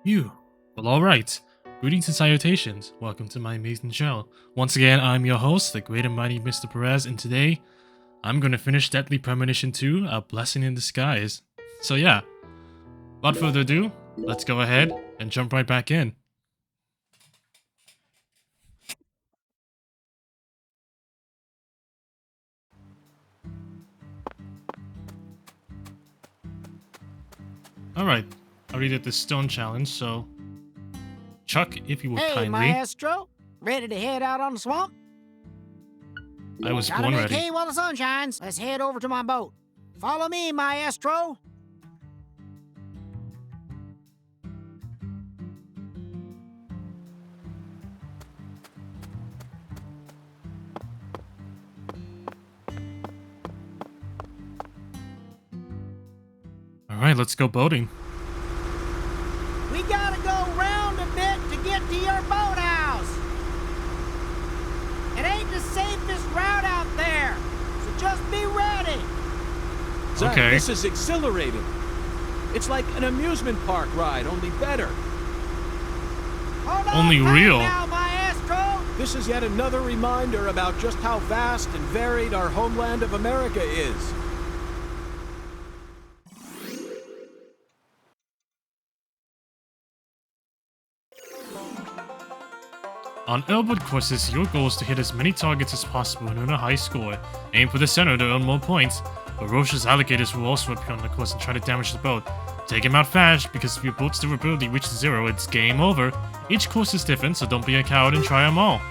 You. Well, alright. Greetings and salutations. Welcome to my amazing show. Once again, I'm your host, the great and mighty Mr. Perez, and today, I'm gonna finish Deadly Premonition 2, A Blessing in Disguise. So yeah, without further ado, let's go ahead and jump right back in. Alright, I already did the stone challenge, so... Chuck, if you would Hey, kindly... Maestro! Ready to head out on the swamp? I was Gotta born make ready. hay while the sun shines. Let's head over to my boat. Follow me, Maestro! Alright, let's go boating. We gotta go round a bit to get to your boathouse. It ain't the safest route out there, so just be ready. Zach, Okay. this is exhilarating. It's like an amusement park ride, only better. Hold on Only tight real. now, Maestro! This is yet another reminder about just how vast and varied our homeland of America is. On Elwood courses, your goal is to hit as many targets as possible and earn a high score. Aim for the center to earn more points. Ferocious alligators will also appear on the course and try to damage the boat. Take him out fast, because if your boat's durability reaches 0, it's game over. Each course is different, so don't be a coward and try them all.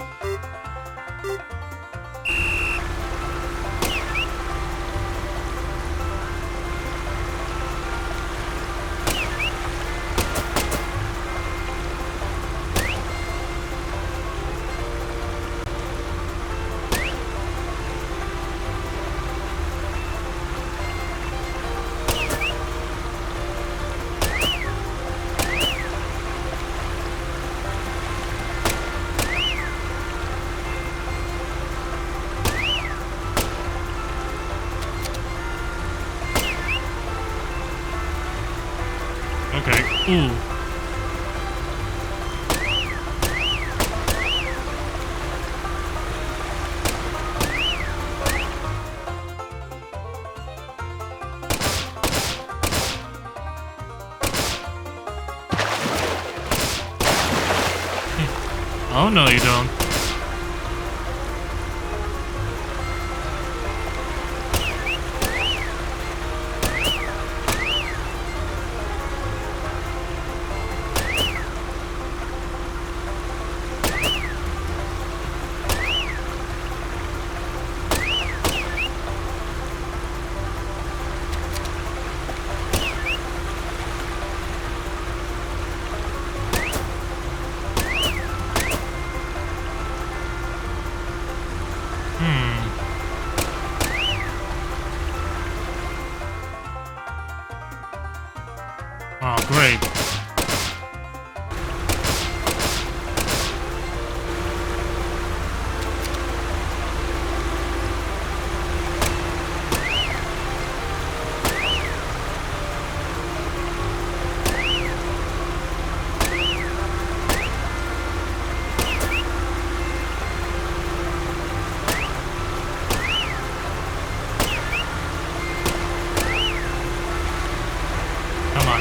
Okay. Ooh. Oh no, you don't. Oh, great. Come on.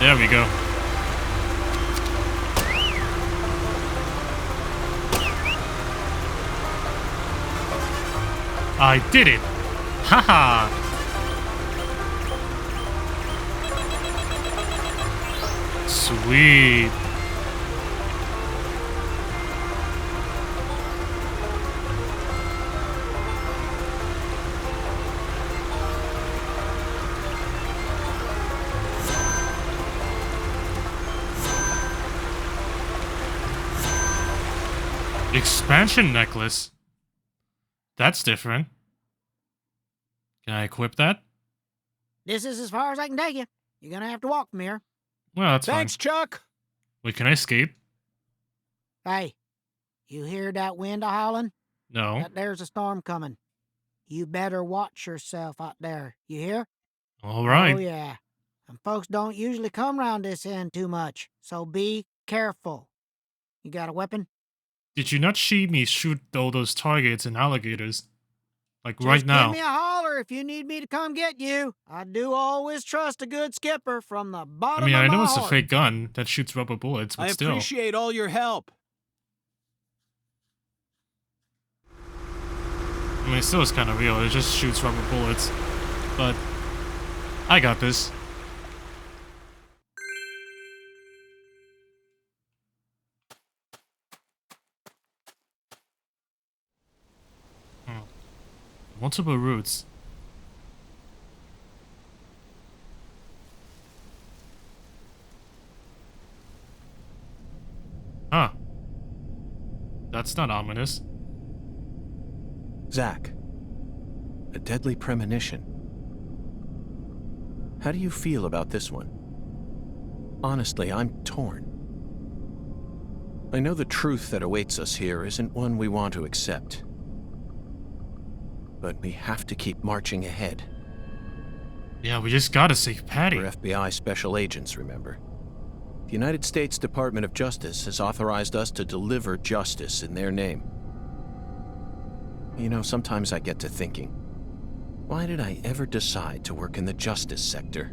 There we go. I did it! Haha! Sweet. Expansion necklace? That's different. Can I equip that? This is as far as I can take you. You're gonna have to walk from here. Well, that's Thanks, Chuck. fine. Wait, can I escape? Hey, you hear that wind a-howling? No. There's a storm coming. You better watch yourself out there. You hear? Alright. Oh, yeah. and folks don't usually come round this end too much, so be careful. You got a weapon? Did you not see me shoot all those targets and alligators? Like right Just now. give me a holler if you need me to come get you. I do always trust a good skipper from the bottom of my I know it's a heart. fake gun that shoots rubber bullets, but I still. appreciate all your help. It still is kind of real. It just shoots rubber bullets. But I got this. Multiple routes. Huh. That's not ominous. Zach, a deadly premonition. How do you feel about this one? Honestly, I'm torn. I know the truth that awaits us here isn't one we want to accept. But we have to keep marching ahead. Yeah, we just gotta save Patti. We're FBI special agents, remember? The United States Department of Justice has authorized us to deliver justice in their name. You know, sometimes I get to thinking, why did I ever decide to work in the justice sector?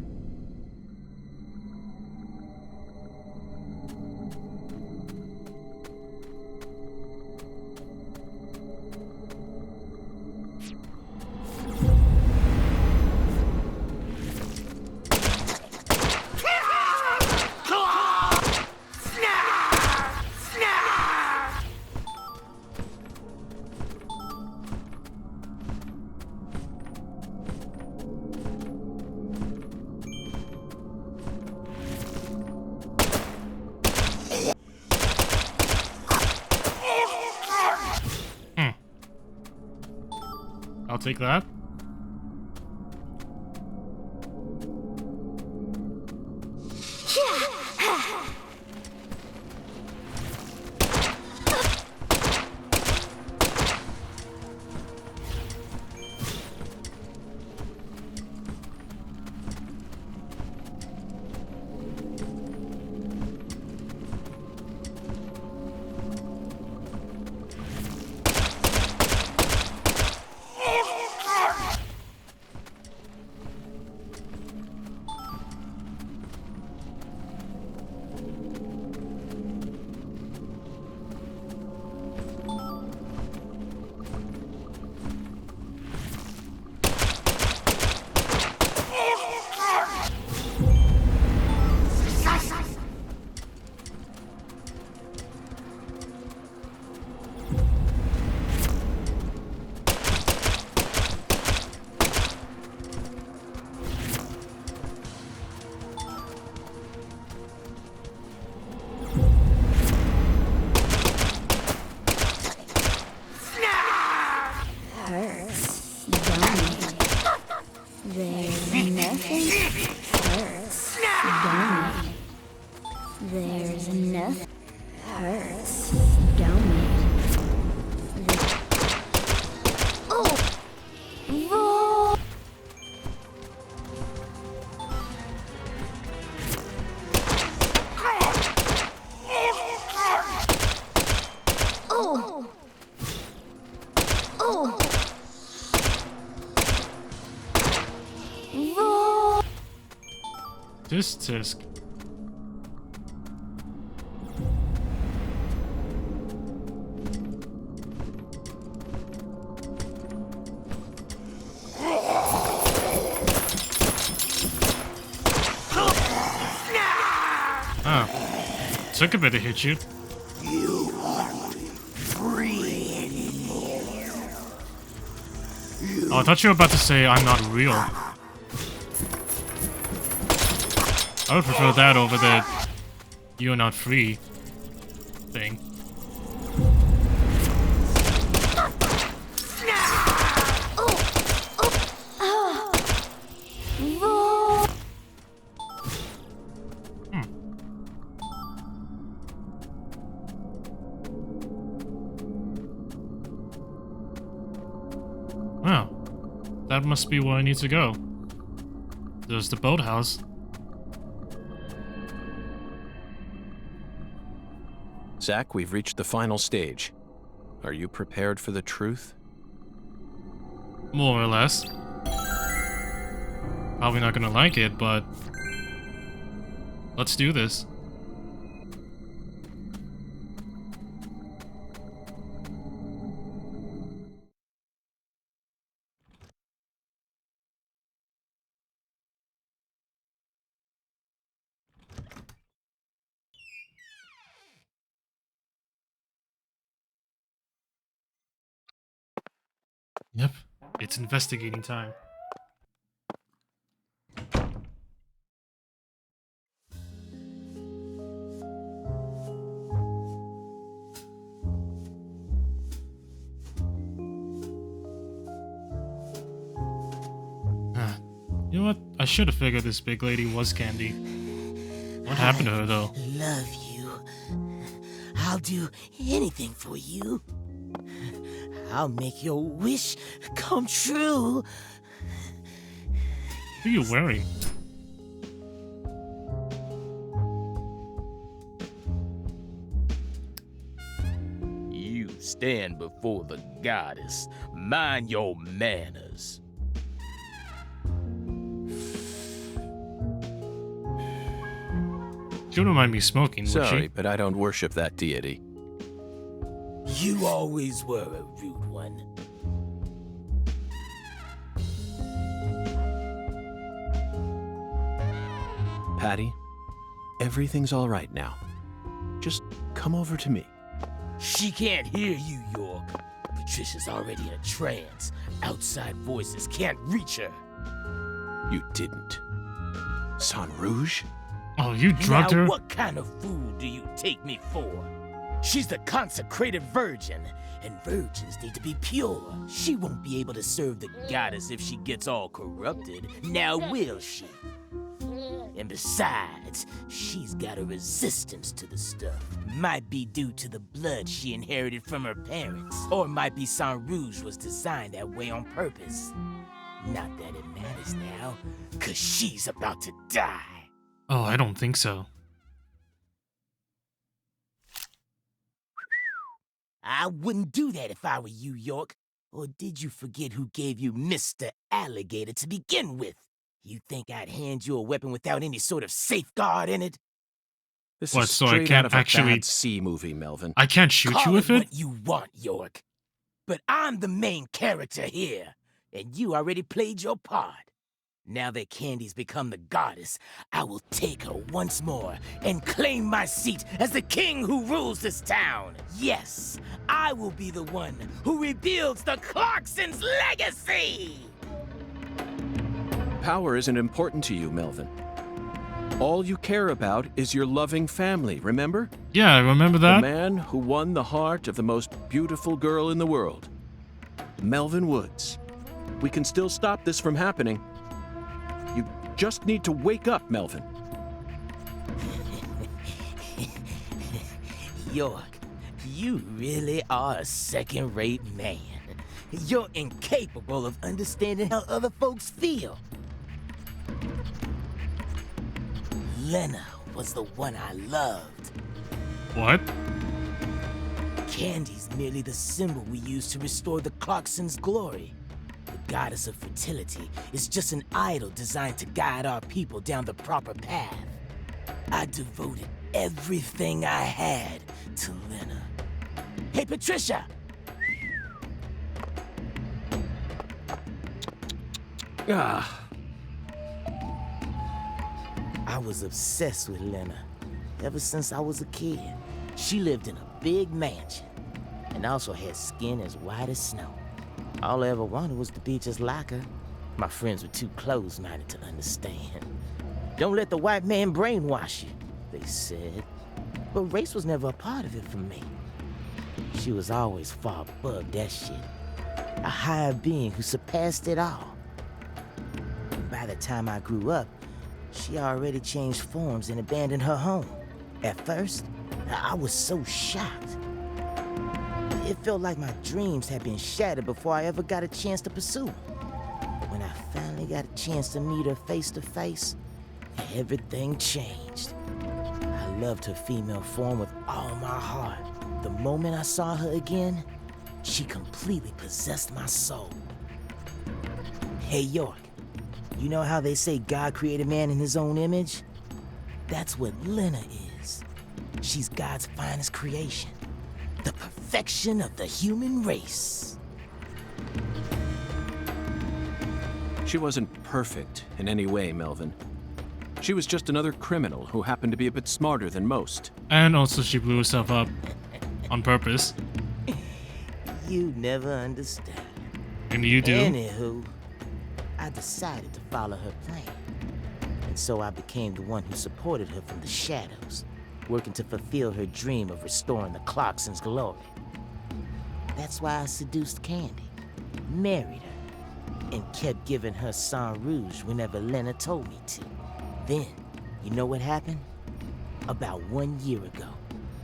I'll take that. There's enough hurts, don't it? Oh! Roll! Oh! Oh! Roll! This disc. Took a bit to hit you. You aren't free anymore. Oh, I thought you were about to say I'm not real. I would prefer that over the you're not free thing. Well, that must be where I need to go. There's the boathouse. Zach, we've reached the final stage. Are you prepared for the truth? More or less. Probably not gonna like it, but let's do this. Yep, it's investigating time. You know what? I should have figured this big lady was Candy. What happened to her, though? Love you. I'll do anything for you. I'll make your wish come true. What are you wearing? You stand before the goddess. Mind your manners. She wouldn't mind me smoking, would Sorry, she? but I don't worship that deity. You always were a rude one. Patti, everything's all right now. Just come over to me. She can't hear you, York. Patricia's already in a trance. Outside voices can't reach her. You didn't. Saint Rouge? Oh, you drugged Now, her? what kind of fool do you take me for? She's the consecrated virgin, and virgins need to be pure. She won't be able to serve the goddess if she gets all corrupted. Now will she? And besides, she's got a resistance to the stuff. Might be due to the blood she inherited from her parents. Or might be Saint Rouge was designed that way on purpose. Not that it matters now, 'cause she's about to die. Oh, I don't think so. I wouldn't do that if I were you, York. Or did you forget who gave you Mr. Alligator to begin with? You think I'd hand you a weapon without any sort of safeguard in it? This What, is so I straight can't out of a actually- bad C movie, Melvin. I can't shoot Call you with it? what you want, York. But I'm the main character here, and you already played your part. Now that Candy's become the goddess, I will take her once more and claim my seat as the king who rules this town. Yes, I will be the one who rebuilds the Clarksons' legacy! Power isn't important to you, Melvin. All you care about is your loving family, remember? Yeah, I remember The that. man who won the heart of the most beautiful girl in the world. Melvin Woods. We can still stop this from happening. You just need to wake up, Melvin. York, you really are a second-rate man. You're incapable of understanding how other folks feel. Lena was the one I loved. What? Candy's merely the symbol we use to restore the Clarksons' glory. The goddess of fertility is just an idol designed to guide our people down the proper path. I devoted everything I had to Lena. Hey, Patricia! Ah, I was obsessed with Lena ever since I was a kid. She lived in a big mansion and also had skin as white as snow. All I ever wanted was to be just like her. My friends were too close-minded to understand. Don't let the white man brainwash you, they said. But race was never a part of it for me. She was always far above that shit. A higher being who surpassed it all. And by the time I grew up, she already changed forms and abandoned her home. At first, I was so shocked. It felt like my dreams had been shattered before I ever got a chance to pursue her. But when I finally got a chance to meet her face to face, everything changed. I loved her female form with all my heart. The moment I saw her again, she completely possessed my soul. Hey, York, you know how they say God created man in his own image? That's what Lena is. She's God's finest creation. The perfection of the human race. She wasn't perfect in any way, Melvin. She was just another criminal who happened to be a bit smarter than most. And also she blew herself up. On purpose. You never understand. And you do. Anywho, I decided to follow her plan. And so I became the one who supported her from the shadows, working to fulfill her dream of restoring the Clarksons' glory. That's why I seduced Candy, married her, and kept giving her Saint Rouge whenever Lena told me to. Then, you know what happened? About 1 year ago,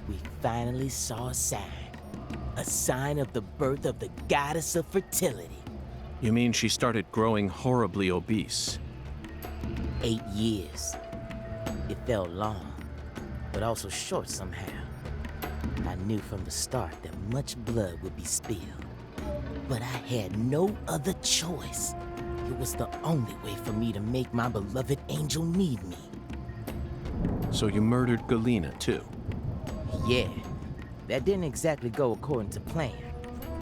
we finally saw a sign of the birth of the goddess of fertility. You mean she started growing horribly obese? 8 years. It felt long, but also short somehow. I knew from the start that much blood would be spilled. But I had no other choice. It was the only way for me to make my beloved angel need me. So you murdered Galena, too? Yeah, that didn't exactly go according to plan.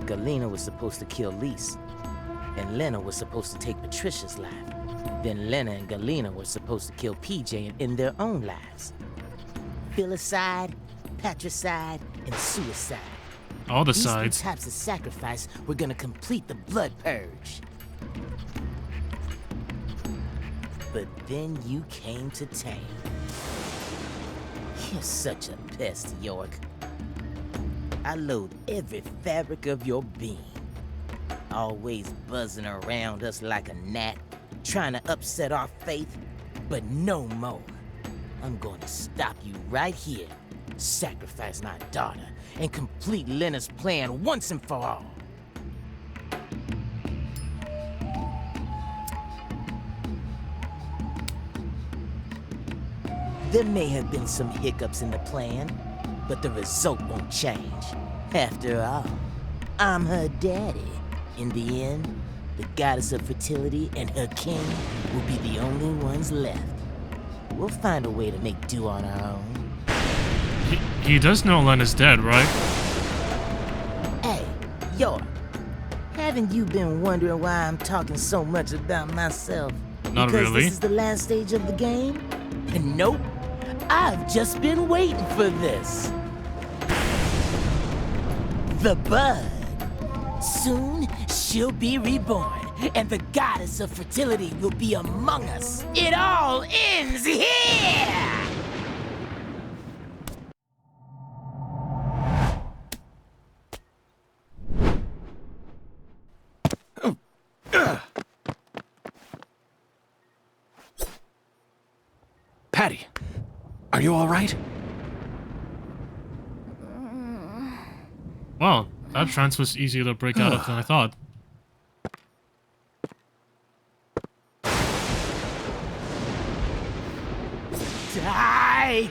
Galena was supposed to kill Lise, and Lena was supposed to take Patricia's life. Then Lena and Galena were supposed to kill PJ and end their own lives. Filicide, patricide, and suicide. All the These sides. three types of sacrifice were gonna complete the blood purge. But then you came to town. You're such a pest, York. I loathe every fabric of your being. Always buzzing around us like a gnat, trying to upset our faith, but no more. I'm going to stop you right here, sacrifice my daughter, and complete Lena's plan once and for all. There may have been some hiccups in the plan, but the result won't change. After all, I'm her daddy. In the end, the goddess of fertility and her king will be the only ones left. We'll find a way to make do on our own. He does know Lena's dead, right? Hey, York, haven't you been wondering why I'm talking so much about myself? Not because really. This is the last stage of the game? And nope, I've just been waiting for this. The bud. Soon, she'll be reborn, and the goddess of fertility will be among us. It all ends here! Patti, are you all right? Well, that trance was easier to break out of than I thought. Die!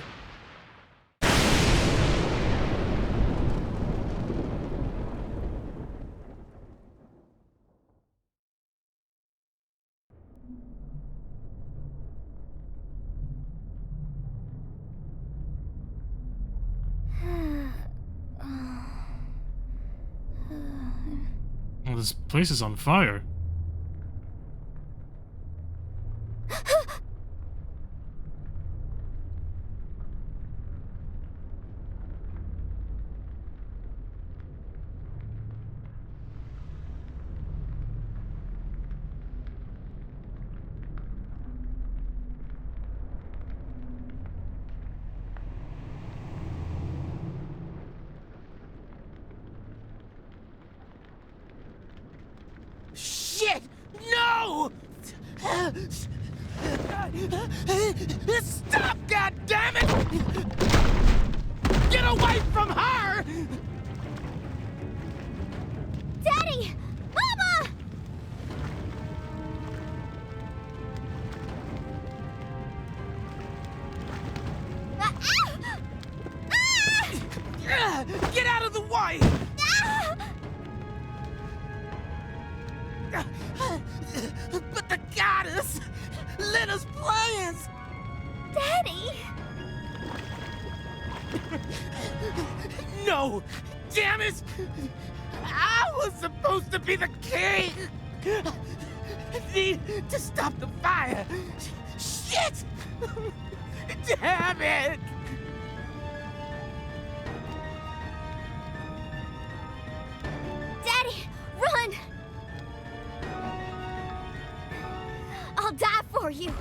Well, this place is on fire. Shit! No! Stop, goddammit! Get away from her! Daddy! Mama! Why? But the goddess! Lena's plans! Daddy! No! Damn it! I was supposed to be the king! I need to stop the fire! Shit! Damn it! Daddy, run! I'll die for you.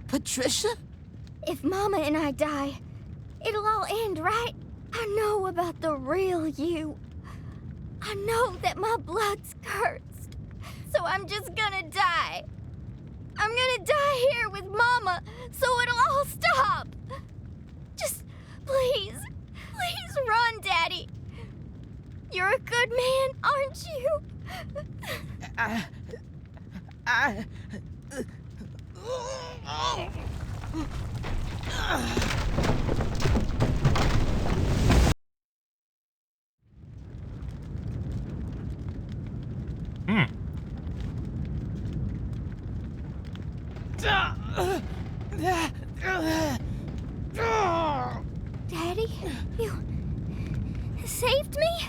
Patricia? If Mama and I die, it'll all end, right? I know about the real you. I know that my blood's cursed. So I'm just gonna die. I'm gonna die here with Mama, so it'll all stop. Just please run, Daddy. You're a good man, aren't you? Daddy, you saved me?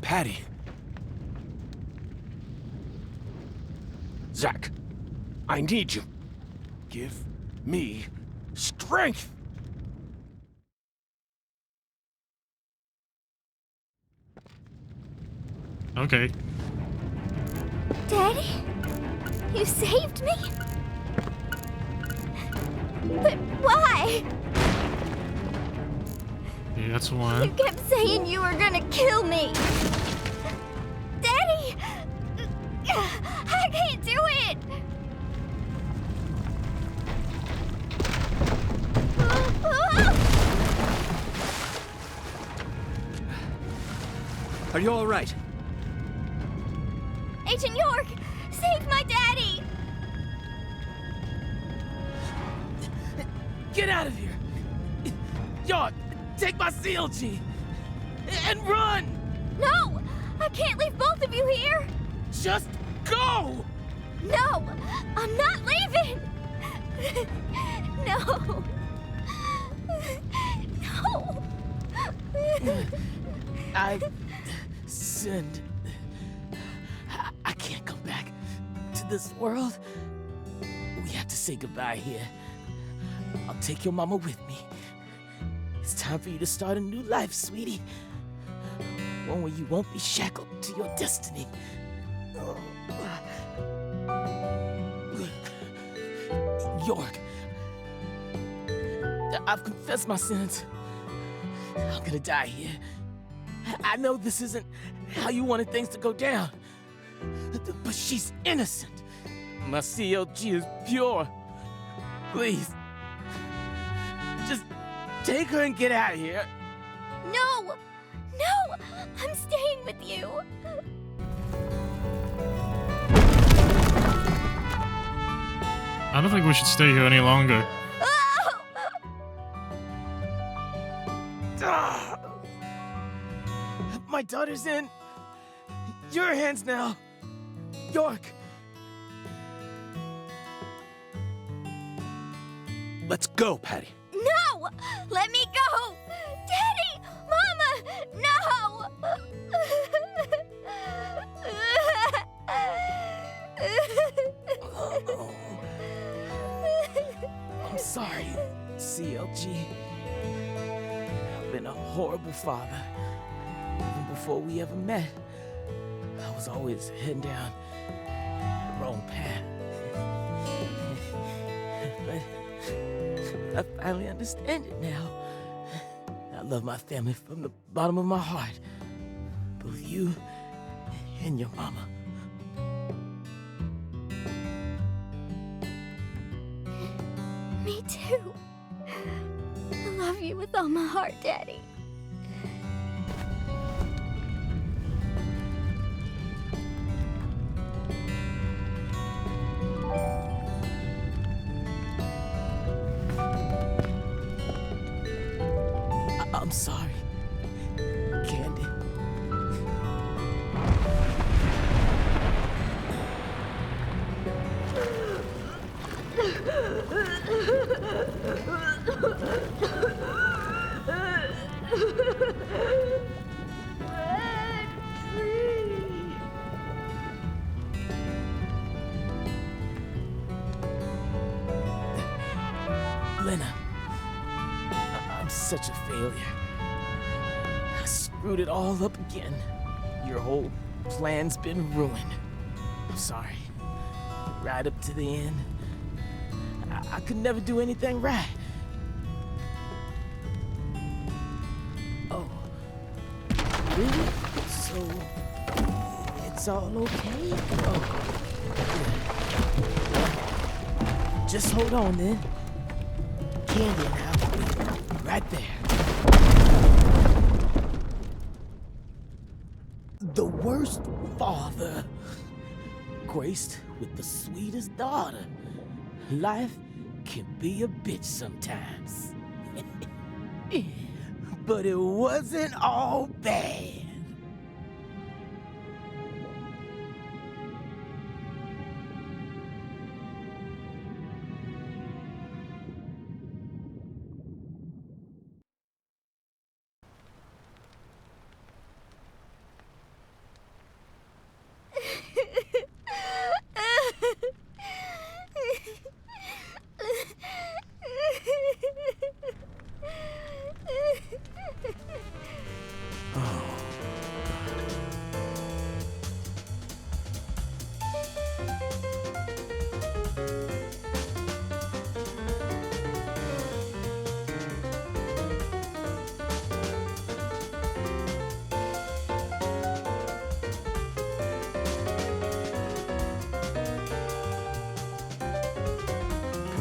Patti. Zach, I need you. Give me strength. Okay. Daddy? You saved me? But why? Yeah, that's You one. kept saying you were gonna kill me. Daddy! I can't do it! Are you all right? Agent York, save my daddy! Get out of here! York, take my CLG! And run! No! I can't leave both of you here! Just go! No! I'm not leaving! No! No! I've sinned. I can't come back to this world. We have to say goodbye here. I'll take your mama with me. It's time for you to start a new life, sweetie. One where you won't be shackled to your destiny. York, I've confessed my sins. I'm gonna die here. I know this isn't how you wanted things to go down, but she's innocent. My CLG is pure. Please, just take her and get out of here. No! No! I'm staying with you! I don't think we should stay here any longer. Oh! Ah! My daughter's in your hands now, York. Let's go, Patti. No! Let me go! Daddy! Mama! No! I'm sorry, CLG. I've been a horrible father. Even before we ever met, I was always heading down the wrong path. But I finally understand it now. I love my family from the bottom of my heart. Both you and your mama. Me too. I love you with all my heart, Daddy. I'm sorry, Candy. Lena, I'm such a failure. I screwed it all up again. Your whole plan's been ruined. I'm sorry. Right up to the end, I could never do anything right. Oh, really? So, it's all okay? Oh, good. Just hold on then. Candy and I'll be right there. The worst father, graced with the sweetest daughter. Life can be a bitch sometimes. But it wasn't all bad.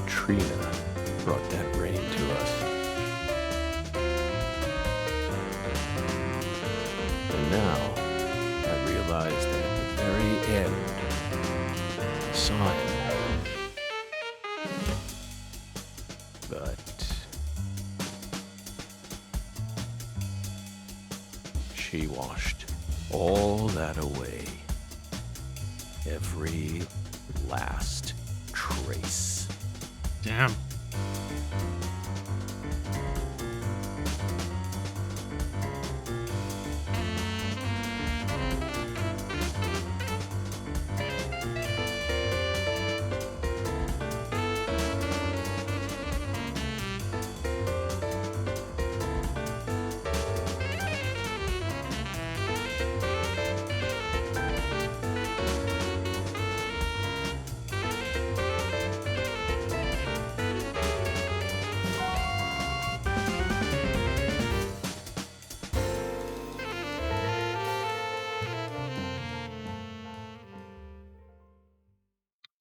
Katrina brought that rain to us. And now I realize that at the very end, I saw him. But she washed all that away. Every last trace. Damn.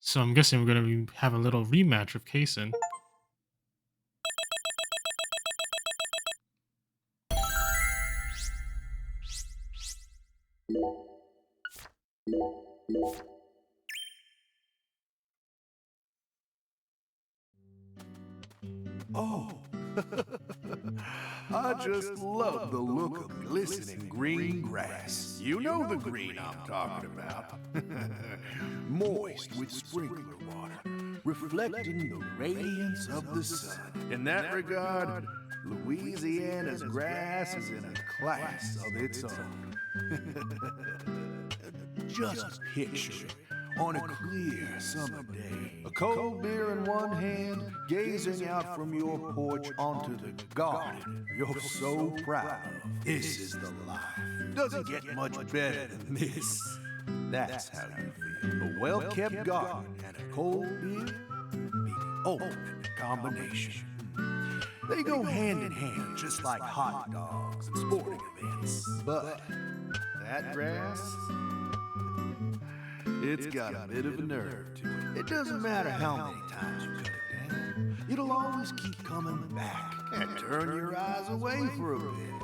So I'm guessing we're gonna have a little rematch with Kaysen. Oh, I just love the look of glistening green grass. You know the green I'm talking about. Moist with sprinkler water, reflecting the radiance of the sun. In that regard, Louisiana's grass is in a class of its own. Just picture it on a clear summer day. A cold beer in one hand, gazing out from your porch onto the garden you're so proud of. This is the life. Doesn't get much better than this. That's how you feel. A well-kept garden and a cold beer, the ultimate combination. They go hand in hand, just like hot dogs and sporting events. But that grass, it's got a bit of a nerve to it. It doesn't matter how many times you cut it down. It'll always keep coming back and turn your eyes away for a bit.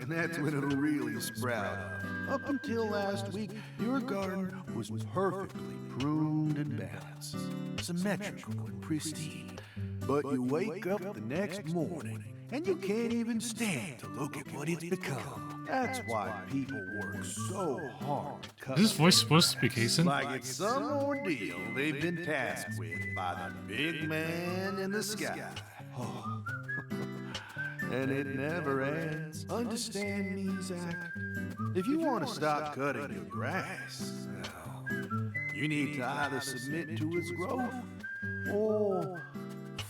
And that's when it'll really sprout up. Up until last week, your garden was perfectly pruned and balanced, symmetrical and pristine. But you wake up the next morning, and you can't even stand to look at what it's become. That's why people work so hard to cut. Is this voice supposed to be Kason? Like it's some ordeal they've been tasked with by the big man in the sky. Oh. And it never ends. Understand me, Zach? If you want to stop cutting your grass, well, you need to either submit to its growth or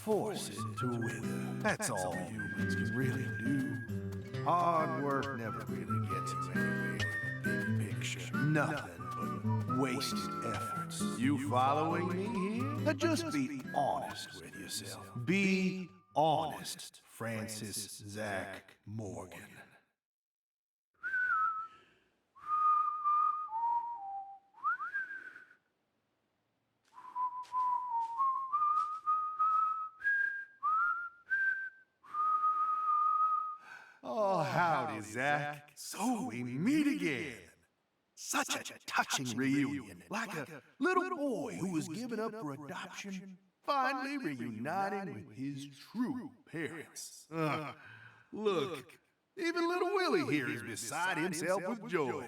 force it to wither. That's all humans can really do. Hard work never really gets you anywhere in the big picture. Nothing but wasted efforts. You following me here? Now just be honest with yourself. Be honest, Francis Zach Morgan. Oh, howdy, Zach. So we meet again. Such a touching reunion. Like a little boy who was given up for adoption, finally reuniting with his true parents. Look, even little Willie here is beside himself with joy.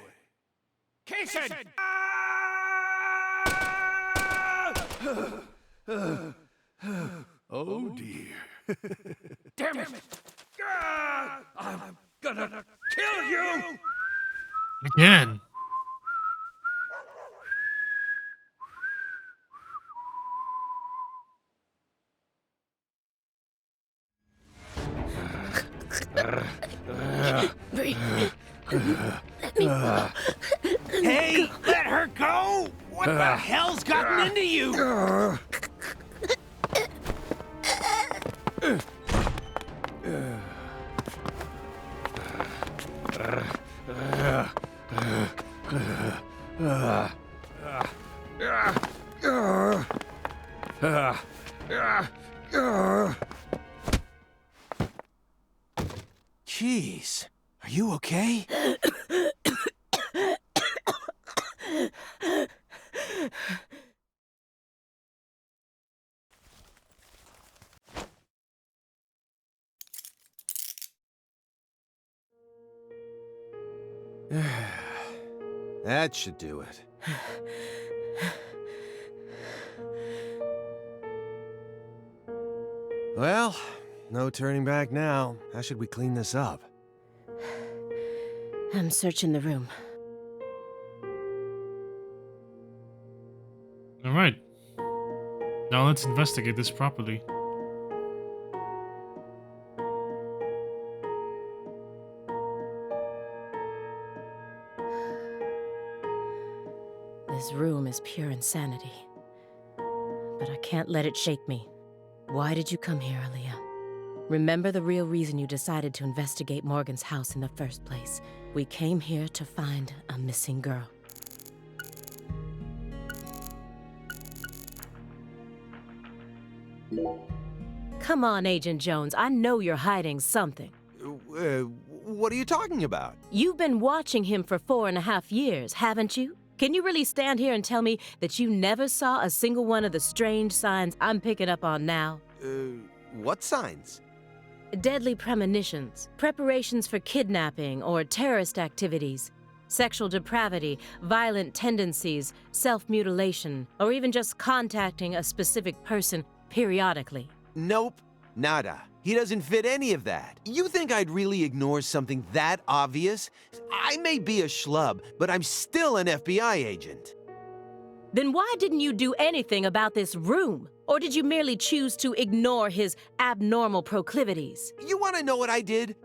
Kason! Oh, dear. Damn it! I'm gonna kill you! Again. Hey, let her go! What the hell's gotten into you? Jeez, are you okay? That should do it. Well, no turning back now. How should we clean this up? I'm searching the room. Alright. Now let's investigate this properly. This room is pure insanity. But I can't let it shake me. Why did you come here, Aaliyah? Remember the real reason you decided to investigate Morgan's house in the first place. We came here to find a missing girl. Come on, Agent Jones. I know you're hiding something. What are you talking about? You've been watching him for 4.5 years, haven't you? Can you really stand here and tell me that you never saw a single one of the strange signs I'm picking up on now? What signs? Deadly premonitions, preparations for kidnapping or terrorist activities, sexual depravity, violent tendencies, self-mutilation, or even just contacting a specific person periodically. Nope, nada. He doesn't fit any of that. You think I'd really ignore something that obvious? I may be a schlub, but I'm still an FBI agent. Then why didn't you do anything about this room? Or did you merely choose to ignore his abnormal proclivities? You want to know what I did?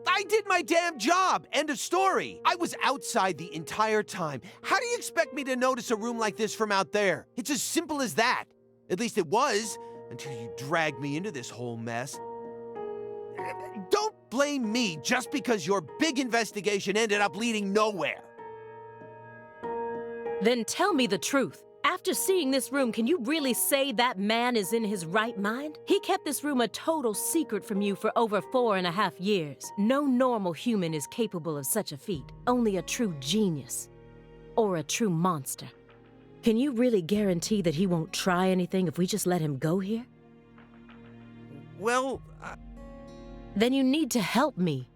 I did my damn job. End of story. I was outside the entire time. How do you expect me to notice a room like this from out there? It's as simple as that. At least it was, until you dragged me into this whole mess. Don't blame me just because your big investigation ended up leading nowhere. Then tell me the truth. After seeing this room, can you really say that man is in his right mind? He kept this room a total secret from you for over 4.5 years. No normal human is capable of such a feat. Only a true genius. Or a true monster. Can you really guarantee that he won't try anything if we just let him go here? Well, Then you need to help me.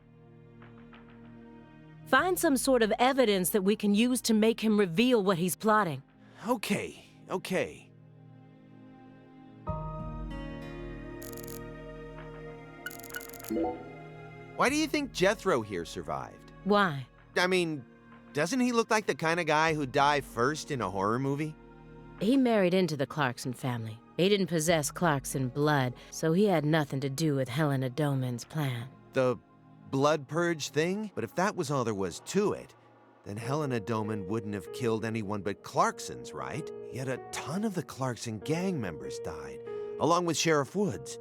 Find some sort of evidence that we can use to make him reveal what he's plotting. okay. Why do you think Jethro here survived? Why? I mean, doesn't he look like the kind of guy who'd die first in a horror movie? He married into the Clarkson family. He didn't possess Clarkson blood, so he had nothing to do with Helena Doman's plan. The blood purge thing? But if that was all there was to it, then Helena Doman wouldn't have killed anyone but Clarksons, right? Yet a ton of the Clarkson gang members died, along with Sheriff Woods.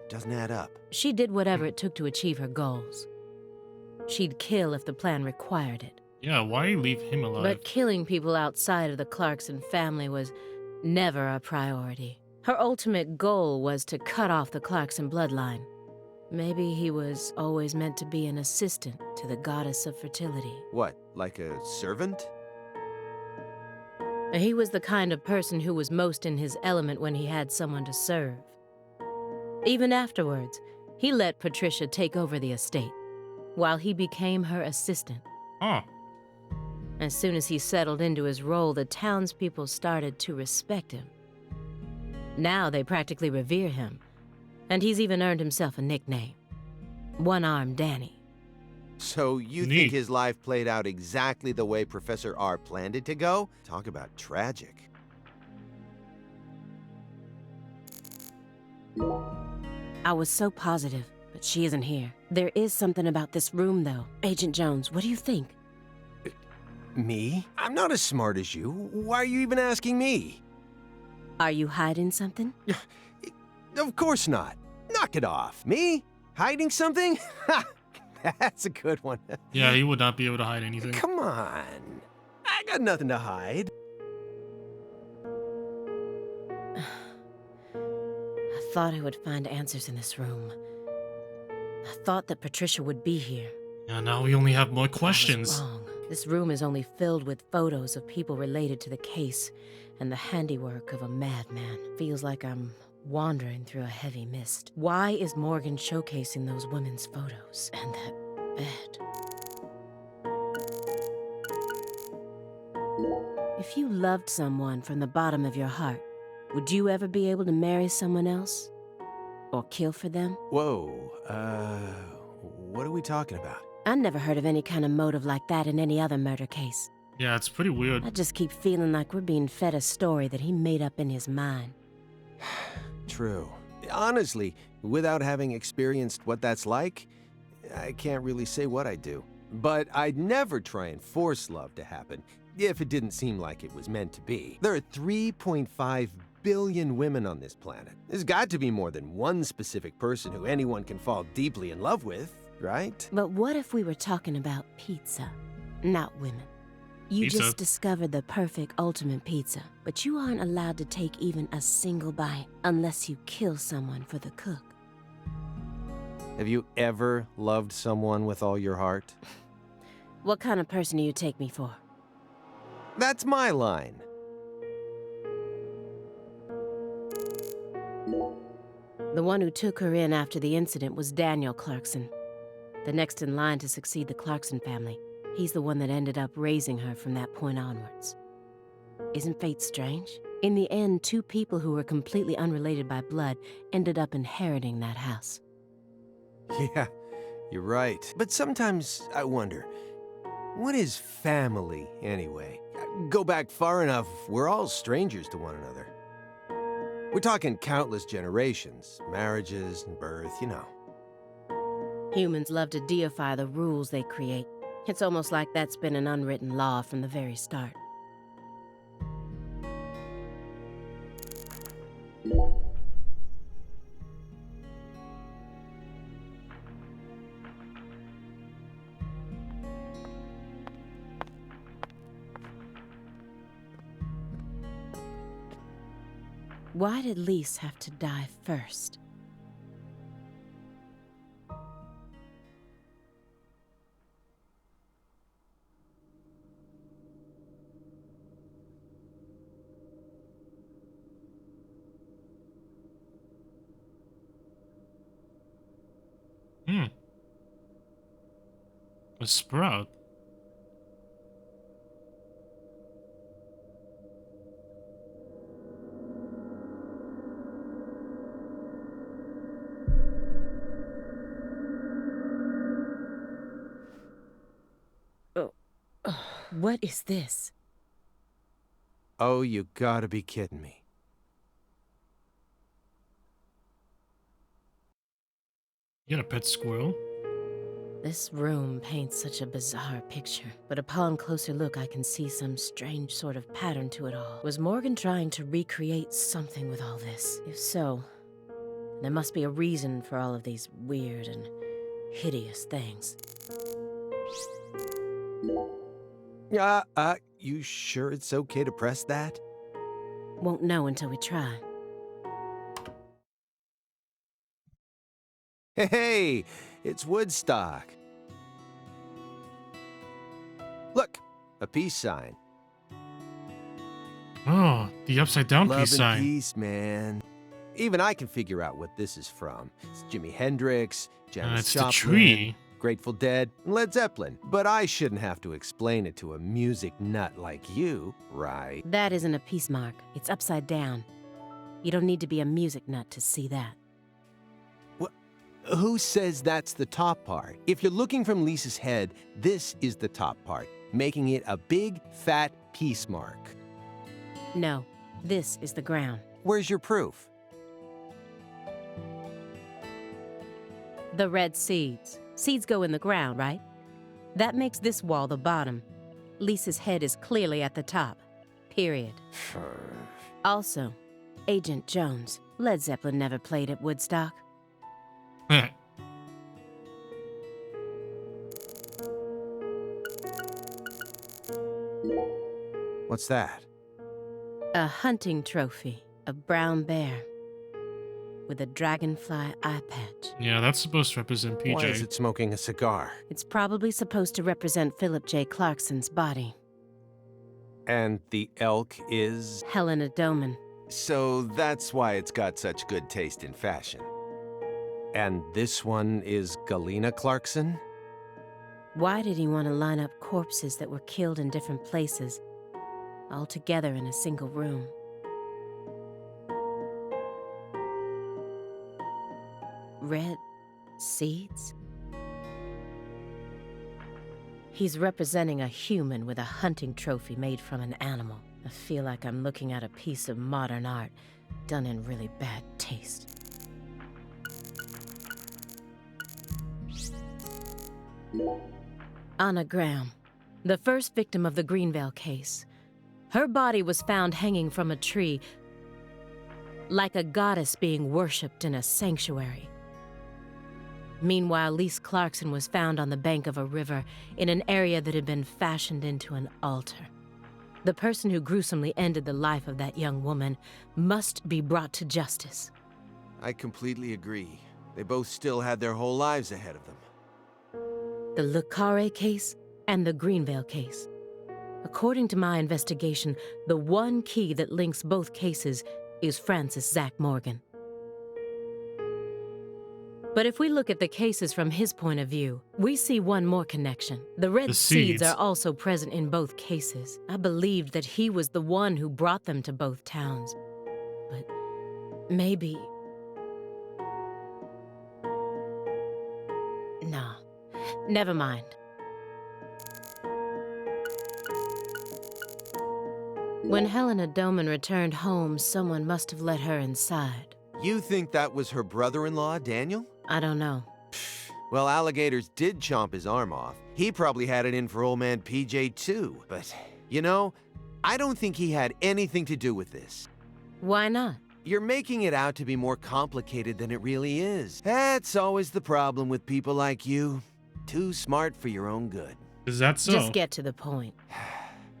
Doesn't add up. She did whatever it took to achieve her goals. She'd kill if the plan required it. Yeah, why leave him alive? But killing people outside of the Clarkson family was never a priority. Her ultimate goal was to cut off the Clarkson bloodline. Maybe he was always meant to be an assistant to the goddess of fertility. What, like a servant? He was the kind of person who was most in his element when he had someone to serve. Even afterwards, he let Patricia take over the estate, while he became her assistant. Huh. As soon as he settled into his role, the townspeople started to respect him. Now they practically revere him, and he's even earned himself a nickname. One-Armed Danny. So you Neat. think his life played out exactly the way Professor R planned it to go? Talk about tragic. I was so positive, but she isn't here. There is something about this room, though. Agent Jones, what do you think? Me? I'm not as smart as you. Why are you even asking me? Are you hiding something? Of course not. Knock it off. Me? Hiding something? Ha! That's a good one. Yeah, he would not be able to hide anything. Come on. I got nothing to hide. I thought I would find answers in this room. I thought that Patricia would be here. Yeah, now we only have more I was questions. wrong. This room is only filled with photos of people related to the case and the handiwork of a madman. Feels like I'm wandering through a heavy mist. Why is Morgan showcasing those women's photos and that bed? If you loved someone from the bottom of your heart, would you ever be able to marry someone else? Or kill for them? Whoa, what are we talking about? I never heard of any kind of motive like that in any other murder case. Yeah, it's pretty weird. I just keep feeling like we're being fed a story that he made up in his mind. True. Honestly, without having experienced what that's like, I can't really say what I'd do. But I'd never try and force love to happen, if it didn't seem like it was meant to be. There are 3.5 billion women on this planet. There's got to be more than one specific person who anyone can fall deeply in love with, right? But what if we were talking about pizza, not women? You Pizza? just discovered the perfect ultimate pizza, but you aren't allowed to take even a single bite unless you kill someone for the cook. Have you ever loved someone with all your heart? What kind of person do you take me for? That's my line. The one who took her in after the incident was Daniel Clarkson, the next in line to succeed the Clarkson family. He's the one that ended up raising her from that point onwards. Isn't fate strange? In the end, two people who were completely unrelated by blood ended up inheriting that house. Yeah, you're right. But sometimes I wonder, what is family anyway? Go back far enough, we're all strangers to one another. We're talking countless generations, marriages and birth, you know. Humans love to deify the rules they create. It's almost like that's been an unwritten law from the very start. Why did Lise have to die first? A sprout. What is this? Oh, you gotta be kidding me. You got a pet squirrel? This room paints such a bizarre picture, but upon closer look I can see some strange sort of pattern to it all. Was Morgan trying to recreate something with all this? If so, there must be a reason for all of these weird and hideous things. You sure it's okay to press that? Won't know until we try. Hey, it's Woodstock. Look, a peace sign. Oh, the upside down Love peace and sign. peace, man. Even I can figure out what this is from. It's Jimi Hendrix, Janis It's the Joplin, tree. Grateful Dead, and Led Zeppelin. But I shouldn't have to explain it to a music nut like you, right? That isn't a peace mark. It's upside down. You don't need to be a music nut to see that. Who says that's the top part? If you're looking from Lisa's head, this is the top part, making it a big, fat peace mark. No, this is the ground. Where's your proof? The red seeds. Seeds go in the ground, right? That makes this wall the bottom. Lisa's head is clearly at the top. Period. Also, Agent Jones. Led Zeppelin never played at Woodstock. Heh. What's that? A hunting trophy. A brown bear. With a dragonfly eye patch. Yeah, that's supposed to represent PJ. Why is it smoking a cigar? It's probably supposed to represent Philip J. Clarkson's body. And the elk is? Helena Doman. So that's why it's got such good taste in fashion. And this one is Galena Clarkson? Why did he want to line up corpses that were killed in different places, all together in a single room? Red seeds? He's representing a human with a hunting trophy made from an animal. I feel like I'm looking at a piece of modern art done in really bad taste. Anna Graham, the first victim of the Greenvale case. Her body was found hanging from a tree, like a goddess being worshipped in a sanctuary. Meanwhile, Lise Clarkson was found on the bank of a river in an area that had been fashioned into an altar. The person who gruesomely ended the life of that young woman must be brought to justice. I completely agree. They both still had their whole lives ahead of them. The Le Carre case and the Greenvale case. According to my investigation, the one key that links both cases is Francis Zach Morgan. But if we look at the cases from his point of view, we see one more connection. The red seeds are also present in both cases. I believed that he was the one who brought them to both towns. But maybe... No, never mind. When Helena Doman returned home, someone must have let her inside. You think that was her brother-in-law, Daniel? I don't know. Well, alligators did chomp his arm off. He probably had it in for old man PJ too. But, you know, I don't think he had anything to do with this. Why not? You're making it out to be more complicated than it really is. That's always the problem with people like you. Too smart for your own good. Is that so? Just get to the point.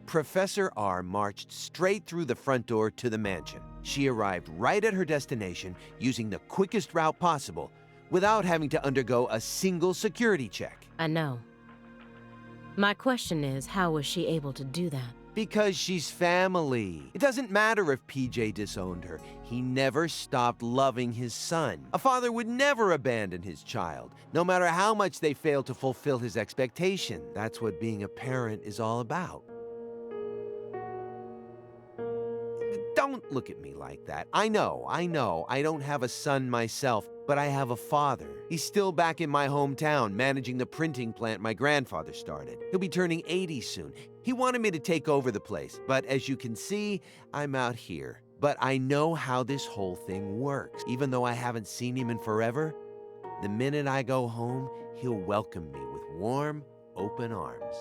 Professor R marched straight through the front door to the mansion. She arrived right at her destination using the quickest route possible without having to undergo a single security check. I know. My question is, how was she able to do that? Because she's family. It doesn't matter if PJ disowned her. He never stopped loving his son. A father would never abandon his child, no matter how much they fail to fulfill his expectation. That's what being a parent is all about. Don't look at me like that. I know, I don't have a son myself, but I have a father. He's still back in my hometown, managing the printing plant my grandfather started. He'll be turning 80 soon. He wanted me to take over the place, but as you can see, I'm out here. But I know how this whole thing works. Even though I haven't seen him in forever, the minute I go home, he'll welcome me with warm, open arms.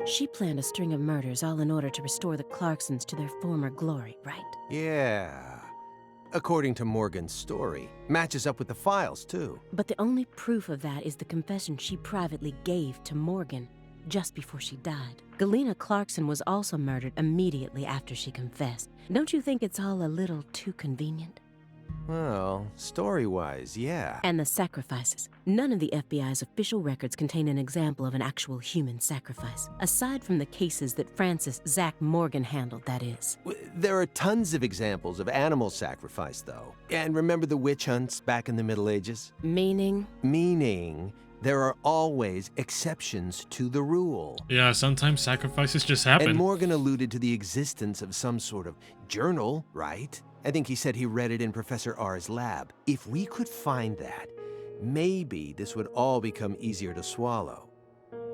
She planned a string of murders all in order to restore the Clarksons to their former glory, right? Yeah. According to Morgan's story. Matches up with the files, too. But the only proof of that is the confession she privately gave to Morgan just before she died. Galena Clarkson was also murdered immediately after she confessed. Don't you think it's all a little too convenient? Well, story-wise, yeah. And the sacrifices. None of the FBI's official records contain an example of an actual human sacrifice. Aside from the cases that Francis Zach Morgan handled, that is. There are tons of examples of animal sacrifice, though. And remember the witch hunts back in the Middle Ages? Meaning? Meaning, there are always exceptions to the rule. Yeah, sometimes sacrifices just happen. And Morgan alluded to the existence of some sort of journal, right? I think he said he read it in Professor R's lab. If we could find that, maybe this would all become easier to swallow.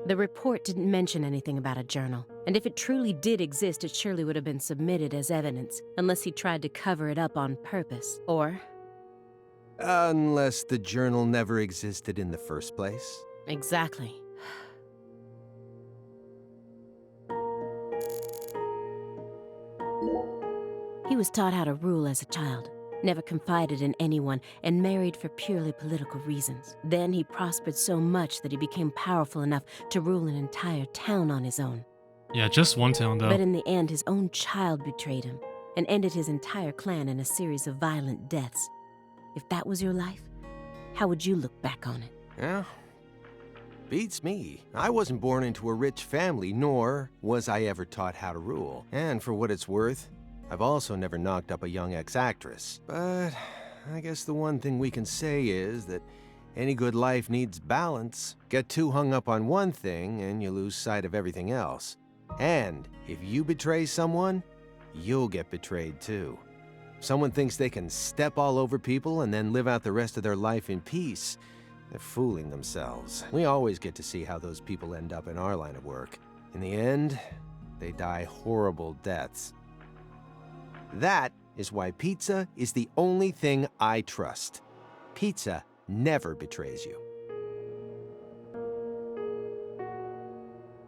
The report didn't mention anything about a journal. And if it truly did exist, it surely would have been submitted as evidence, unless he tried to cover it up on purpose. Or... Unless the journal never existed in the first place. Exactly. He was taught how to rule as a child, never confided in anyone, and married for purely political reasons. Then he prospered so much that he became powerful enough to rule an entire town on his own. Yeah, just one town, though. But in the end, his own child betrayed him and ended his entire clan in a series of violent deaths. If that was your life, how would you look back on it? Yeah, beats me. I wasn't born into a rich family, nor was I ever taught how to rule. And for what it's worth, I've also never knocked up a young ex-actress. But I guess the one thing we can say is that any good life needs balance. Get too hung up on one thing and you lose sight of everything else. And if you betray someone, you'll get betrayed too. Someone thinks they can step all over people and then live out the rest of their life in peace. They're fooling themselves. We always get to see how those people end up in our line of work. In the end, they die horrible deaths. That is why pizza is the only thing I trust. Pizza never betrays you.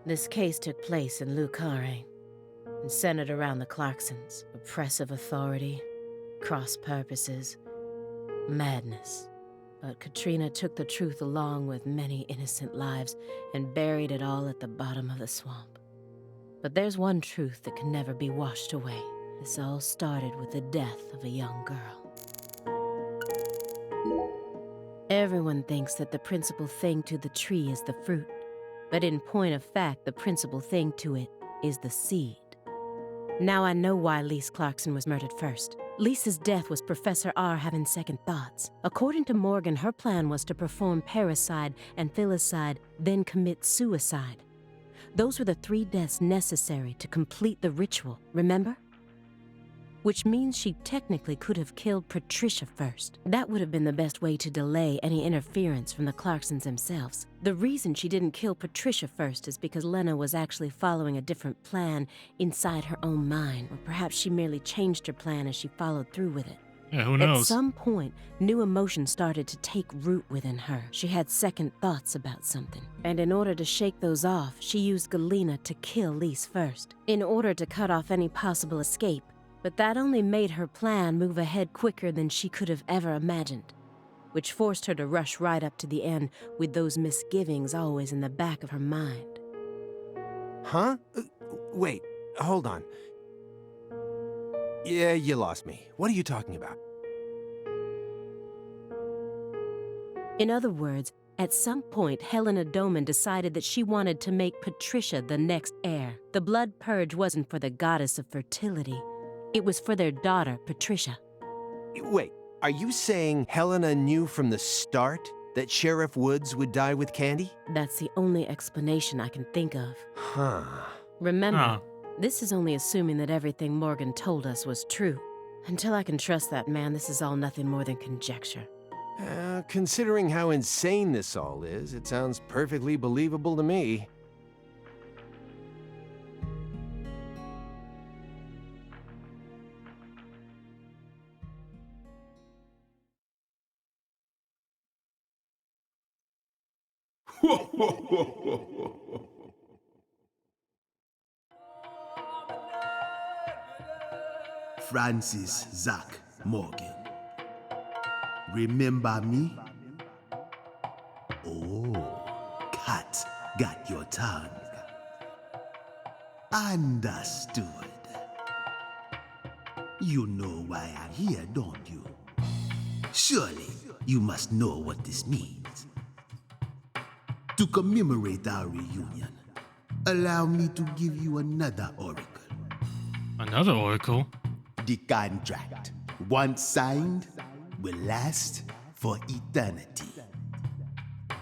This case took place in Carre and centered around the Clarksons. Oppressive authority, cross purposes, madness. But Katrina took the truth along with many innocent lives and buried it all at the bottom of the swamp. But there's one truth that can never be washed away. This all started with the death of a young girl. Everyone thinks that the principal thing to the tree is the fruit, but in point of fact, the principal thing to it is the seed. Now I know why Lise Clarkson was murdered first. Lisa's death was Professor R having second thoughts. According to Morgan, her plan was to perform parricide and filicide, then commit suicide. Those were the 3 deaths necessary to complete the ritual, remember? Which means she technically could have killed Patricia first. That would have been the best way to delay any interference from the Clarksons themselves. The reason she didn't kill Patricia first is because Lena was actually following a different plan inside her own mind, or perhaps she merely changed her plan as she followed through with it. Yeah, who knows? At some point, new emotions started to take root within her. She had second thoughts about something. And in order to shake those off, she used Galena to kill Lise first, in order to cut off any possible escape. But that only made her plan move ahead quicker than she could have ever imagined. which forced her to rush right up to the end with those misgivings always in the back of her mind. Huh? Wait, hold on. Yeah, you lost me. What are you talking about? In other words, at some point, Helena Doman decided that she wanted to make Patricia the next heir. The blood purge wasn't for the goddess of fertility. It was for their daughter, Patricia. Wait, are you saying Helena knew from the start that Sheriff Woods would die with Candy? That's the only explanation I can think of. Huh. Remember, this is only assuming that everything Morgan told us was true. Until I can trust that man, this is all nothing more than conjecture. Considering how insane this all is, it sounds perfectly believable to me. Francis Zach Morgan. Remember me? Oh, cat got your tongue. Understood. You know why I'm here, don't you? Surely you must know what this means. To commemorate our reunion, allow me to give you another oracle. Another oracle? The contract, once signed, will last for eternity.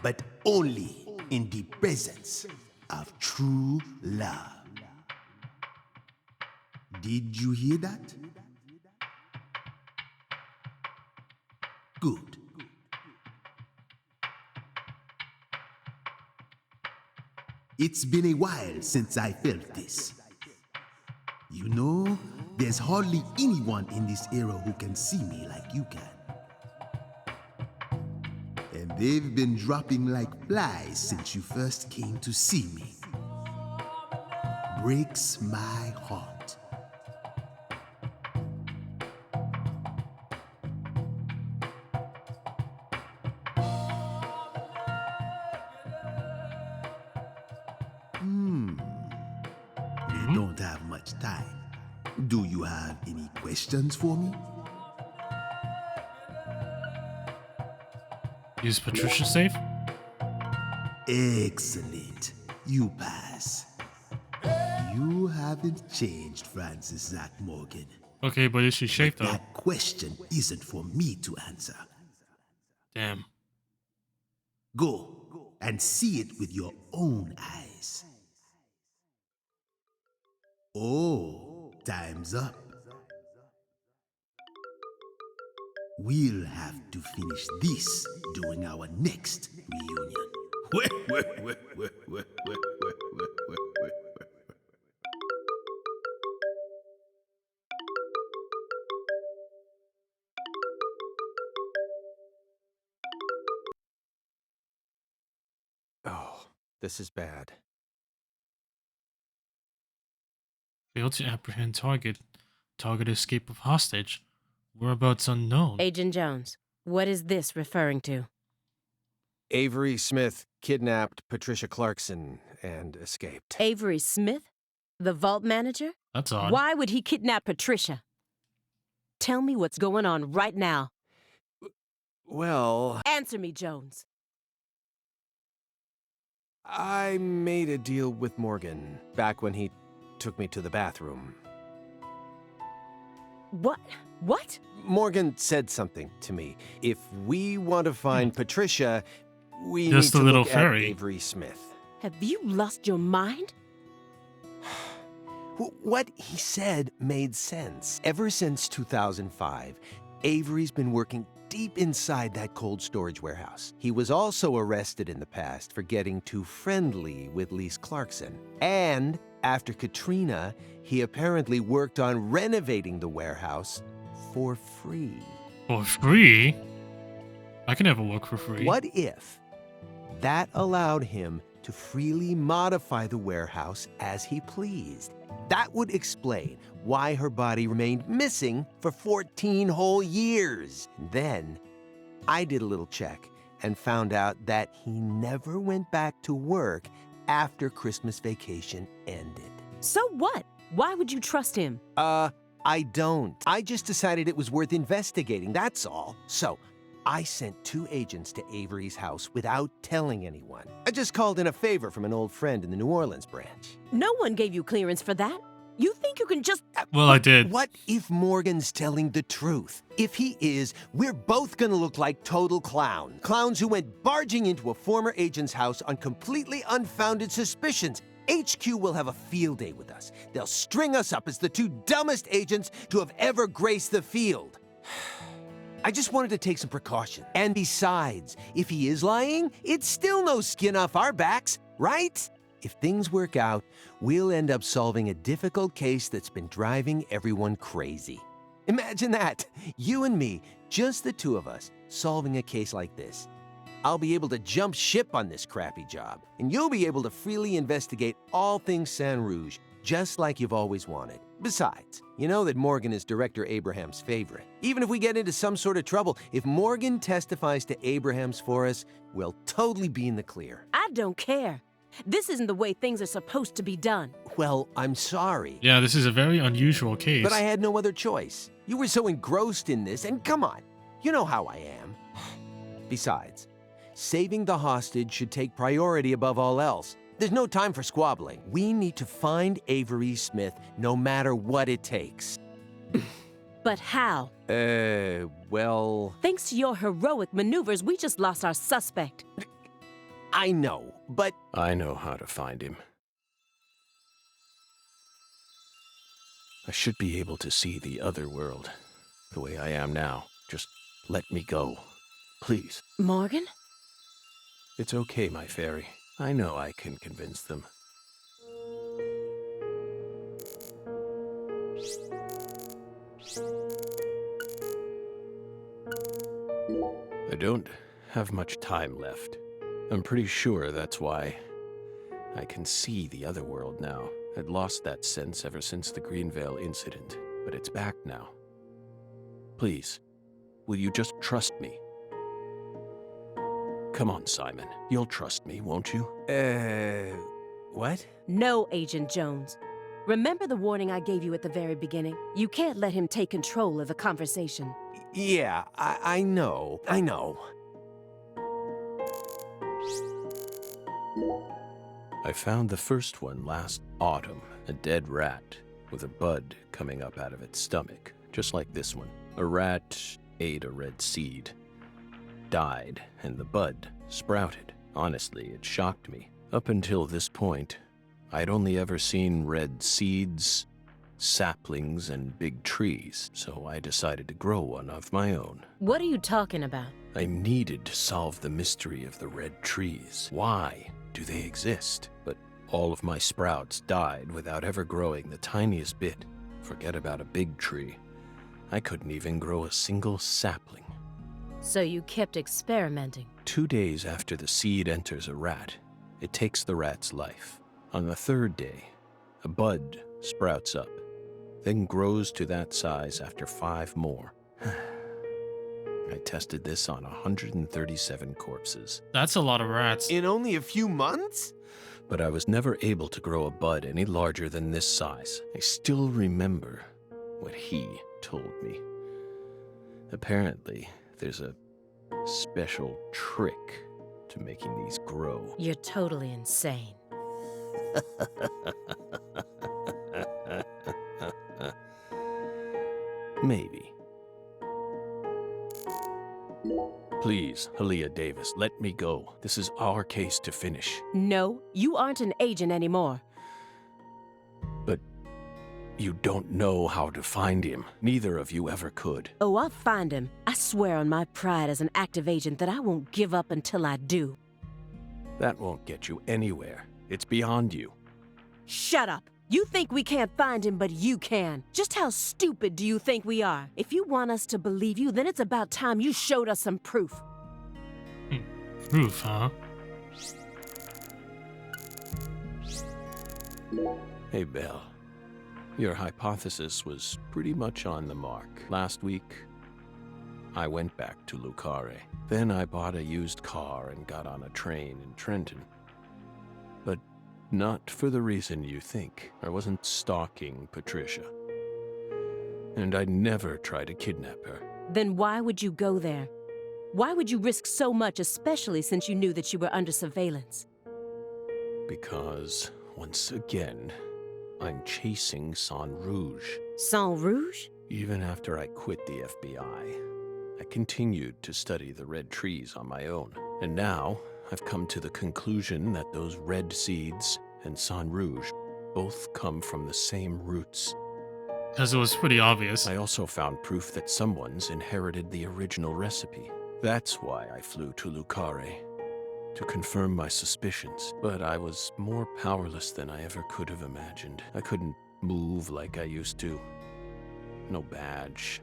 But only in the presence of true love. Did you hear that? Good. It's been a while since I felt this. You know, there's hardly anyone in this era who can see me like you can. And they've been dropping like flies since you first came to see me. Breaks my heart. We don't have much time. Do you have any questions for me? Is Patricia safe? Excellent. You pass. You haven't changed, Francis Zach Morgan. Okay, but is she safe though? That question isn't for me to answer. Damn. Go and see it with your own eyes. Oh, time's up. We'll have to finish this during our next reunion. Oh, this is bad. Failed to apprehend target. Target escape of hostage. Whereabouts unknown. Agent Jones, what is this referring to? Avery Smith kidnapped Patricia Clarkson and escaped. Avery Smith? The vault manager? That's odd. Why would he kidnap Patricia? Tell me what's going on right now. Well, Answer me, Jones. I made a deal with Morgan back when he took me to the bathroom. What? What? Morgan said something to me. If we want to find Patricia, we Just need a to little look fairy. at Avery Smith. Have you lost your mind? What he said made sense. Ever since 2005, Avery's been working deep inside that cold storage warehouse. He was also arrested in the past for getting too friendly with Lise Clarkson. And after Katrina, he apparently worked on renovating the warehouse for free. For free? I can never work for free. What if that allowed him to freely modify the warehouse as he pleased? That would explain why her body remained missing for 14 whole years. Then, I did a little check and found out that he never went back to work after Christmas vacation ended. So what? Why would you trust him? I don't. I just decided it was worth investigating, that's all. So, I sent 2 agents to Avery's house without telling anyone. I just called in a favor from an old friend in the New Orleans branch. No one gave you clearance for that. You think you can just... Well, I did. What if Morgan's telling the truth? If he is, we're both gonna look like total clowns. Clowns who went barging into a former agent's house on completely unfounded suspicions. HQ will have a field day with us. They'll string us up as the 2 dumbest agents to have ever graced the field. I just wanted to take some precaution. And besides, if he is lying, it's still no skin off our backs, right? If things work out, we'll end up solving a difficult case that's been driving everyone crazy. Imagine that, you and me, just the 2 of us, solving a case like this. I'll be able to jump ship on this crappy job, and you'll be able to freely investigate all things Saint Rouge, just like you've always wanted. Besides, you know that Morgan is Director Abraham's favorite. Even if we get into some sort of trouble, if Morgan testifies to Abraham's for us, we'll totally be in the clear. I don't care. This isn't the way things are supposed to be done. Well, I'm sorry. Yeah, this is a very unusual case. But I had no other choice. You were so engrossed in this, and come on, you know how I am. Besides, saving the hostage should take priority above all else. There's no time for squabbling. We need to find Avery Smith no matter what it takes. But how? Well... Thanks to your heroic maneuvers, we just lost our suspect. I know, but... I know how to find him. I should be able to see the other world, the way I am now. Just let me go, please. Morgan? It's okay, my fairy. I know I can convince them. I don't have much time left. I'm pretty sure that's why I can see the other world now. I'd lost that sense ever since the Greenvale incident, but it's back now. Please, will you just trust me? Come on, Simon. You'll trust me, won't you? What? No, Agent Jones. Remember the warning I gave you at the very beginning? You can't let him take control of the conversation. Yeah, I know. I know. I found the first one last autumn, a dead rat with a bud coming up out of its stomach, just like this one. A rat ate a red seed, died, and the bud sprouted. Honestly, it shocked me. Up until this point, I'd only ever seen red seeds, saplings, and big trees, so I decided to grow one of my own. What are you talking about? I needed to solve the mystery of the red trees. Why do they exist? But all of my sprouts died without ever growing the tiniest bit. Forget about a big tree. I couldn't even grow a single sapling. So you kept experimenting. 2 days after the seed enters a rat, it takes the rat's life. On the 3rd day, a bud sprouts up, then grows to that size after 5 more. I tested this on 137 corpses. That's a lot of rats. In only a few months? But I was never able to grow a bud any larger than this size. I still remember what he told me. Apparently, there's a special trick to making these grow. You're totally insane. Maybe. Please, Aaliyah Davis, let me go. This is our case to finish. No, you aren't an agent anymore. But you don't know how to find him. Neither of you ever could. Oh, I'll find him. I swear on my pride as an active agent that I won't give up until I do. That won't get you anywhere. It's beyond you. Shut up. You think we can't find him, but you can. Just how stupid do you think we are? If you want us to believe you, then it's about time you showed us some proof. Proof, huh? Hey, Belle. Your hypothesis was pretty much on the mark. Last week, I went back to Carre. Then I bought a used car and got on a train in Trenton. But not for the reason you think. I wasn't stalking Patricia. And I'd never try to kidnap her. Then why would you go there? Why would you risk so much, especially since you knew that you were under surveillance? Because, once again, I'm chasing Saint Rouge. Saint Rouge? Even after I quit the FBI, I continued to study the red trees on my own. And now, I've come to the conclusion that those red seeds and Saint Rouge both come from the same roots. As it was pretty obvious. I also found proof that someone's inherited the original recipe. That's why I flew to Carre, to confirm my suspicions. But I was more powerless than I ever could have imagined. I couldn't move like I used to. No badge,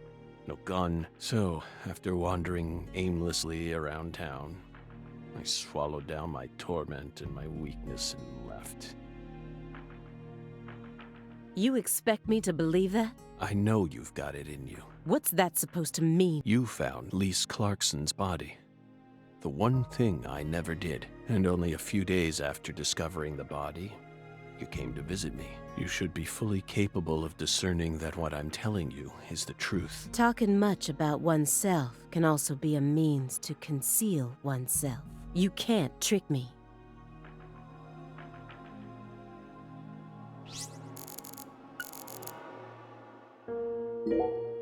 no gun. So, after wandering aimlessly around town, I swallowed down my torment and my weakness and left. You expect me to believe that? I know you've got it in you. What's that supposed to mean? You found Lise Clarkson's body. The one thing I never did. And only a few days after discovering the body, you came to visit me. You should be fully capable of discerning that what I'm telling you is the truth. Talking much about oneself can also be a means to conceal oneself. You can't trick me.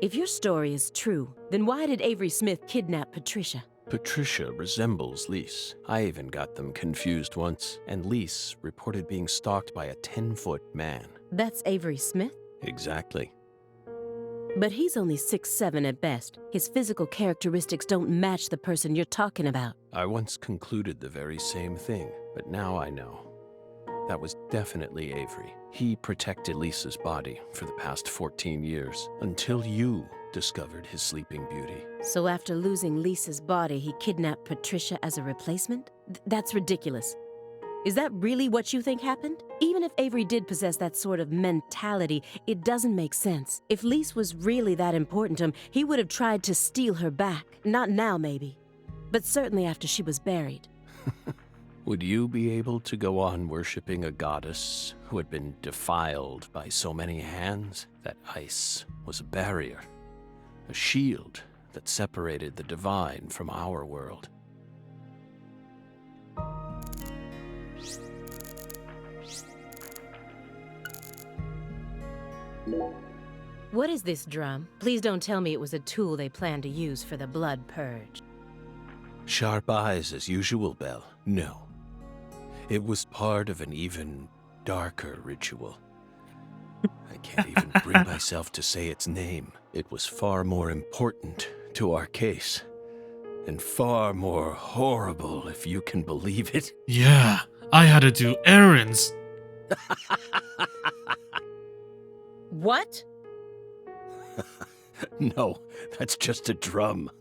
If your story is true, then why did Avery Smith kidnap Patricia? Patricia resembles Lise. I even got them confused once, and Lise reported being stalked by a 10-foot man. That's Avery Smith? Exactly. But he's only 6'7" at best. His physical characteristics don't match the person you're talking about. I once concluded the very same thing, but now I know. That was definitely Avery. He protected Lisa's body for the past 14 years, until you discovered his sleeping beauty. So after losing Lisa's body, he kidnapped Patricia as a replacement? That's ridiculous. Is that really what you think happened? Even if Avery did possess that sort of mentality, it doesn't make sense. If Lise was really that important to him, he would have tried to steal her back. Not now, maybe, but certainly after she was buried. Would you be able to go on worshipping a goddess who had been defiled by so many hands? That ice was a barrier, a shield that separated the divine from our world. What is this drum? Please don't tell me it was a tool they planned to use for the blood purge. Sharp eyes as usual, Belle. No. It was part of an even darker ritual. I can't even bring myself to say its name. It was far more important to our case. And far more horrible, if you can believe it. Yeah, I had to do errands. What? No, that's just a drum.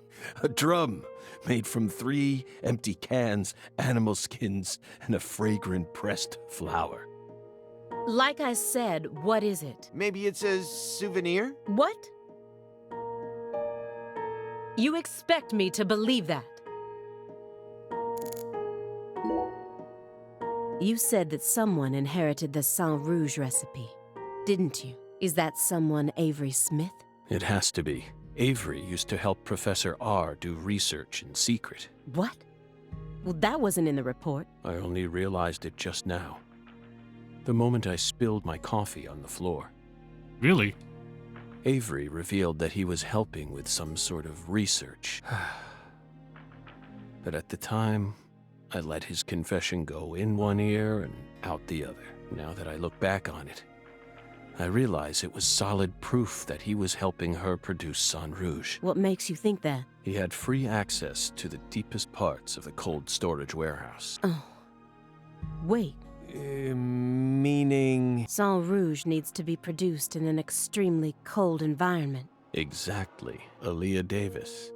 A drum made from 3 empty cans, animal skins, and a fragrant pressed flower. Like I said, what is it? Maybe it's a souvenir? What? You expect me to believe that? You said that someone inherited the Saint Rouge recipe, didn't you? Is that someone Avery Smith? It has to be. Avery used to help Professor R do research in secret. What? Well, that wasn't in the report. I only realized it just now. The moment I spilled my coffee on the floor. Really? Avery revealed that he was helping with some sort of research. But at the time, I let his confession go in one ear and out the other. Now that I look back on it, I realize it was solid proof that he was helping her produce Saint Rouge. What makes you think that? He had free access to the deepest parts of the cold storage warehouse. Oh. Wait. Meaning... Saint Rouge needs to be produced in an extremely cold environment. Exactly. Aaliyah Davis.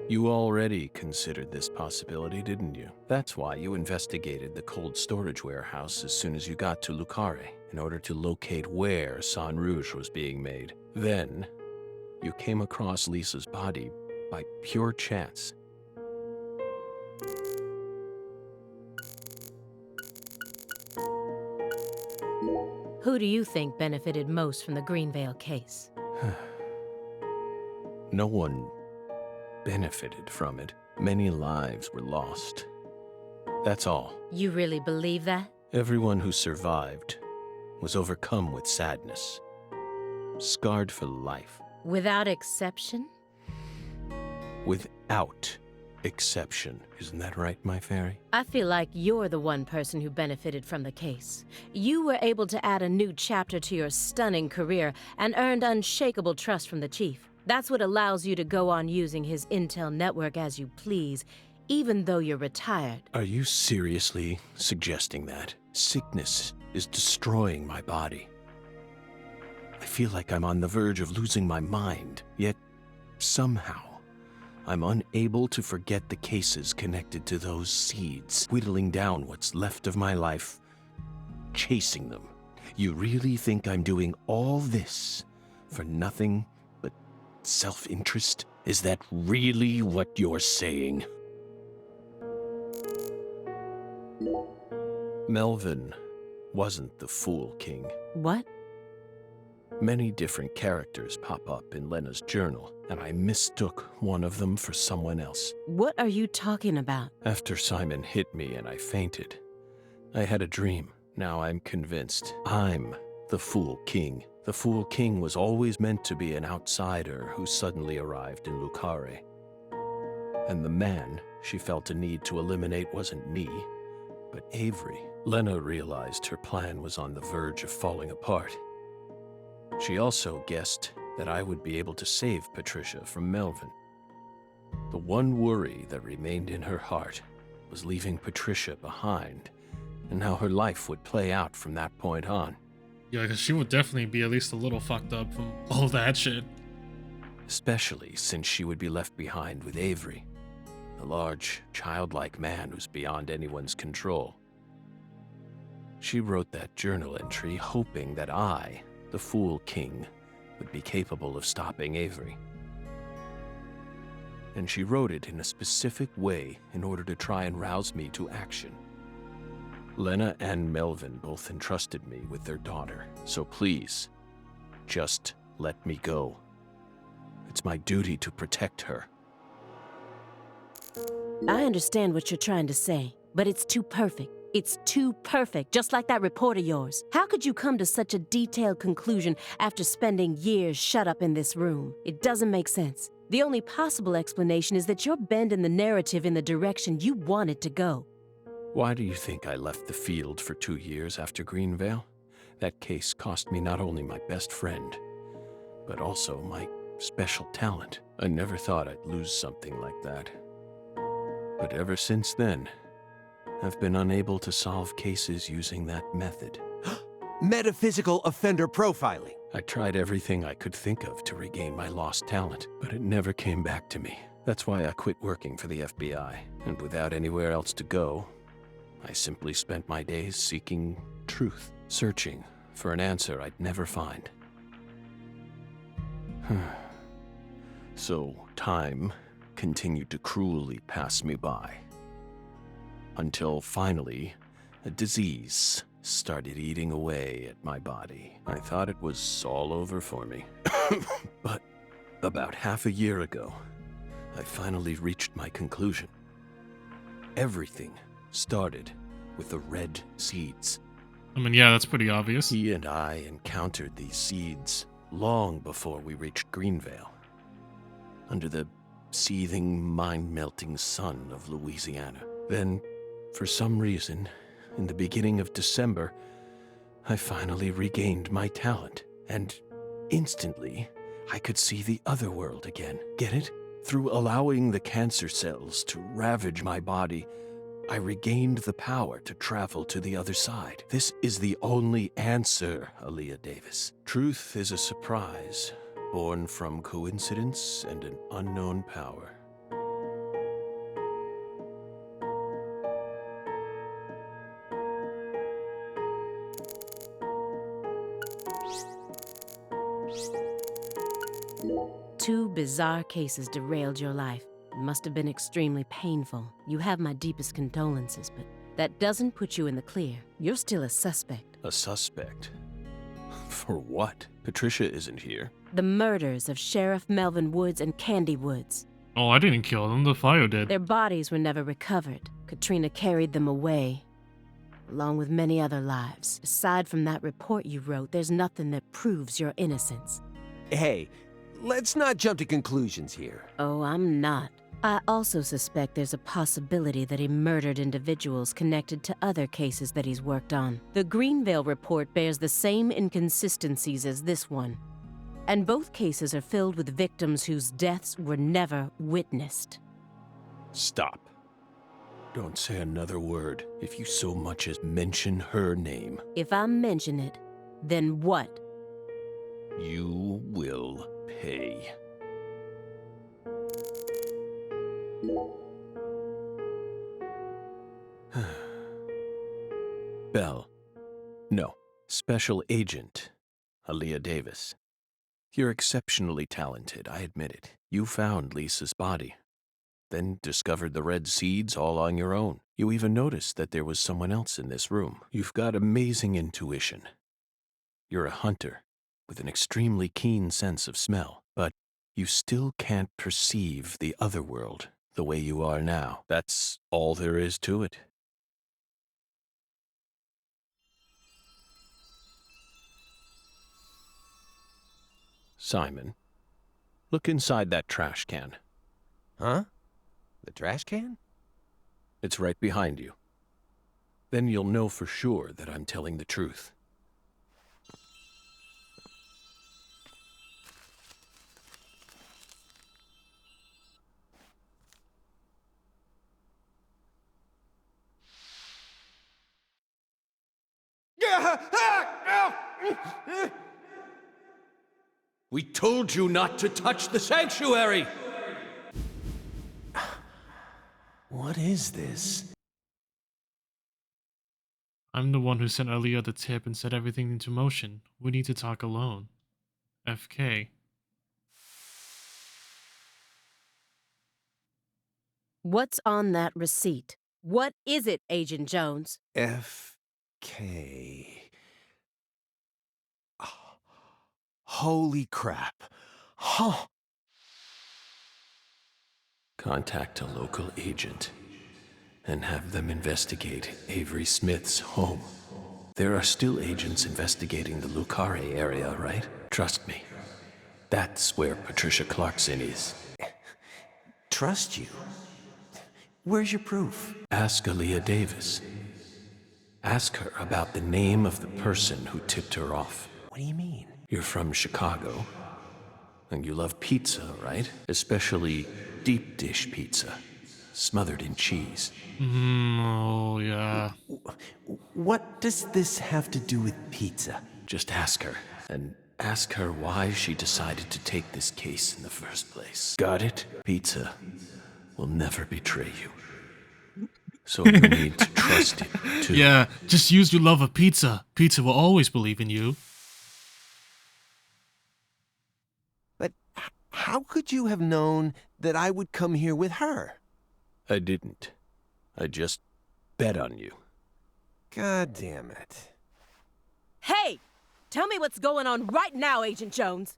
You already considered this possibility, didn't you? That's why you investigated the cold storage warehouse as soon as you got to Carre, in order to locate where Saint Rouge was being made. Then, you came across Lisa's body by pure chance. Who do you think benefited most from the Greenvale case? No one benefited from it. Many lives were lost. That's all. You really believe that? Everyone who survived was overcome with sadness, scarred for life. Without exception? Without exception. Isn't that right, my fairy? I feel like you're the one person who benefited from the case. You were able to add a new chapter to your stunning career and earned unshakable trust from the chief. That's what allows you to go on using his intel network as you please, even though you're retired. Are you seriously suggesting that? Sickness is destroying my body. I feel like I'm on the verge of losing my mind, yet somehow I'm unable to forget the cases connected to those seeds, whittling down what's left of my life, chasing them. You really think I'm doing all this for nothing but self-interest? Is that really what you're saying? Melvin wasn't the Fool King. What? Many different characters pop up in Lena's journal, and I mistook one of them for someone else. What are you talking about? After Simon hit me and I fainted, I had a dream. Now I'm convinced I'm the Fool King. The Fool King was always meant to be an outsider who suddenly arrived in Carre. And the man she felt a need to eliminate wasn't me, but Avery. Lena realized her plan was on the verge of falling apart. She also guessed that I would be able to save Patricia from Melvin. The one worry that remained in her heart was leaving Patricia behind, and how her life would play out from that point on. Yeah, because she would definitely be at least a little fucked up from all that shit. Especially since she would be left behind with Avery, a large, childlike man who's beyond anyone's control. She wrote that journal entry hoping that I, the Fool King, would be capable of stopping Avery. And she wrote it in a specific way in order to try and rouse me to action. Lena and Melvin both entrusted me with their daughter, so please, just let me go. It's my duty to protect her. I understand what you're trying to say, but it's too perfect. It's too perfect, just like that report of yours. How could you come to such a detailed conclusion after spending years shut up in this room? It doesn't make sense. The only possible explanation is that you're bending the narrative in the direction you want it to go. Why do you think I left the field for 2 years after Greenvale? That case cost me not only my best friend, but also my special talent. I never thought I'd lose something like that. But ever since then, I've been unable to solve cases using that method. Metaphysical offender profiling. I tried everything I could think of to regain my lost talent, but it never came back to me. That's why I quit working for the FBI, and without anywhere else to go, I simply spent my days seeking truth, searching for an answer I'd never find. So time continued to cruelly pass me by, until finally, a disease started eating away at my body. I thought it was all over for me. But about half a year ago, I finally reached my conclusion. Everything started with the red seeds. I mean, yeah, that's pretty obvious. He and I encountered these seeds long before we reached Greenvale, under the seething, mind-melting sun of Louisiana. Then, for some reason, in the beginning of December, I finally regained my talent, and instantly, I could see the other world again. Get it? Through allowing the cancer cells to ravage my body, I regained the power to travel to the other side. This is the only answer, Aaliyah Davis. Truth is a surprise, born from coincidence and an unknown power. 2 bizarre cases derailed your life. It must have been extremely painful. You have my deepest condolences, but that doesn't put you in the clear. You're still a suspect. A suspect? For what? Patricia isn't here. The murders of Sheriff Melvin Woods and Candy Woods. Oh, I didn't kill them. The fire did. Their bodies were never recovered. Katrina carried them away, along with many other lives. Aside from that report you wrote, there's nothing that proves your innocence. Hey, let's not jump to conclusions here. Oh, I'm not. I also suspect there's a possibility that he murdered individuals connected to other cases that he's worked on. The Greenvale report bears the same inconsistencies as this one, and both cases are filled with victims whose deaths were never witnessed. Stop. Don't say another word. If you so much as mention her name. If I mention it, then what? You will pay. Belle. No. Special Agent Aaliyah Davis. You're exceptionally talented, I admit it. You found Lisa's body, then discovered the red seeds all on your own. You even noticed that there was someone else in this room. You've got amazing intuition. You're a hunter with an extremely keen sense of smell, but you still can't perceive the other world the way you are now. That's all there is to it. Simon, look inside that trash can. Huh? The trash can? It's right behind you. Then you'll know for sure that I'm telling the truth. We told you not to touch the sanctuary! What is this? I'm the one who sent Aaliyah the tip and set everything into motion. We need to talk alone. FK. What's on that receipt? What is it, Agent Jones? FK. Oh, holy crap. Huh. Contact a local agent and have them investigate Avery Smith's home. There are still agents investigating the Carre area, right? Trust me. That's where Patricia Clarkson is. Trust you? Where's your proof? Ask Aaliyah Davis. Ask her about the name of the person who tipped her off. What do you mean? You're from Chicago, and you love pizza, right? Especially deep dish pizza, smothered in cheese. Oh, yeah. What does this have to do with pizza? Just ask her, and ask her why she decided to take this case in the first place. Got it? Pizza will never betray you. So you need to trust it, too. Yeah, just use your love of pizza. Pizza will always believe in you. But how could you have known that I would come here with her? I didn't. I just bet on you. God damn it. Hey! Tell me what's going on right now, Agent Jones.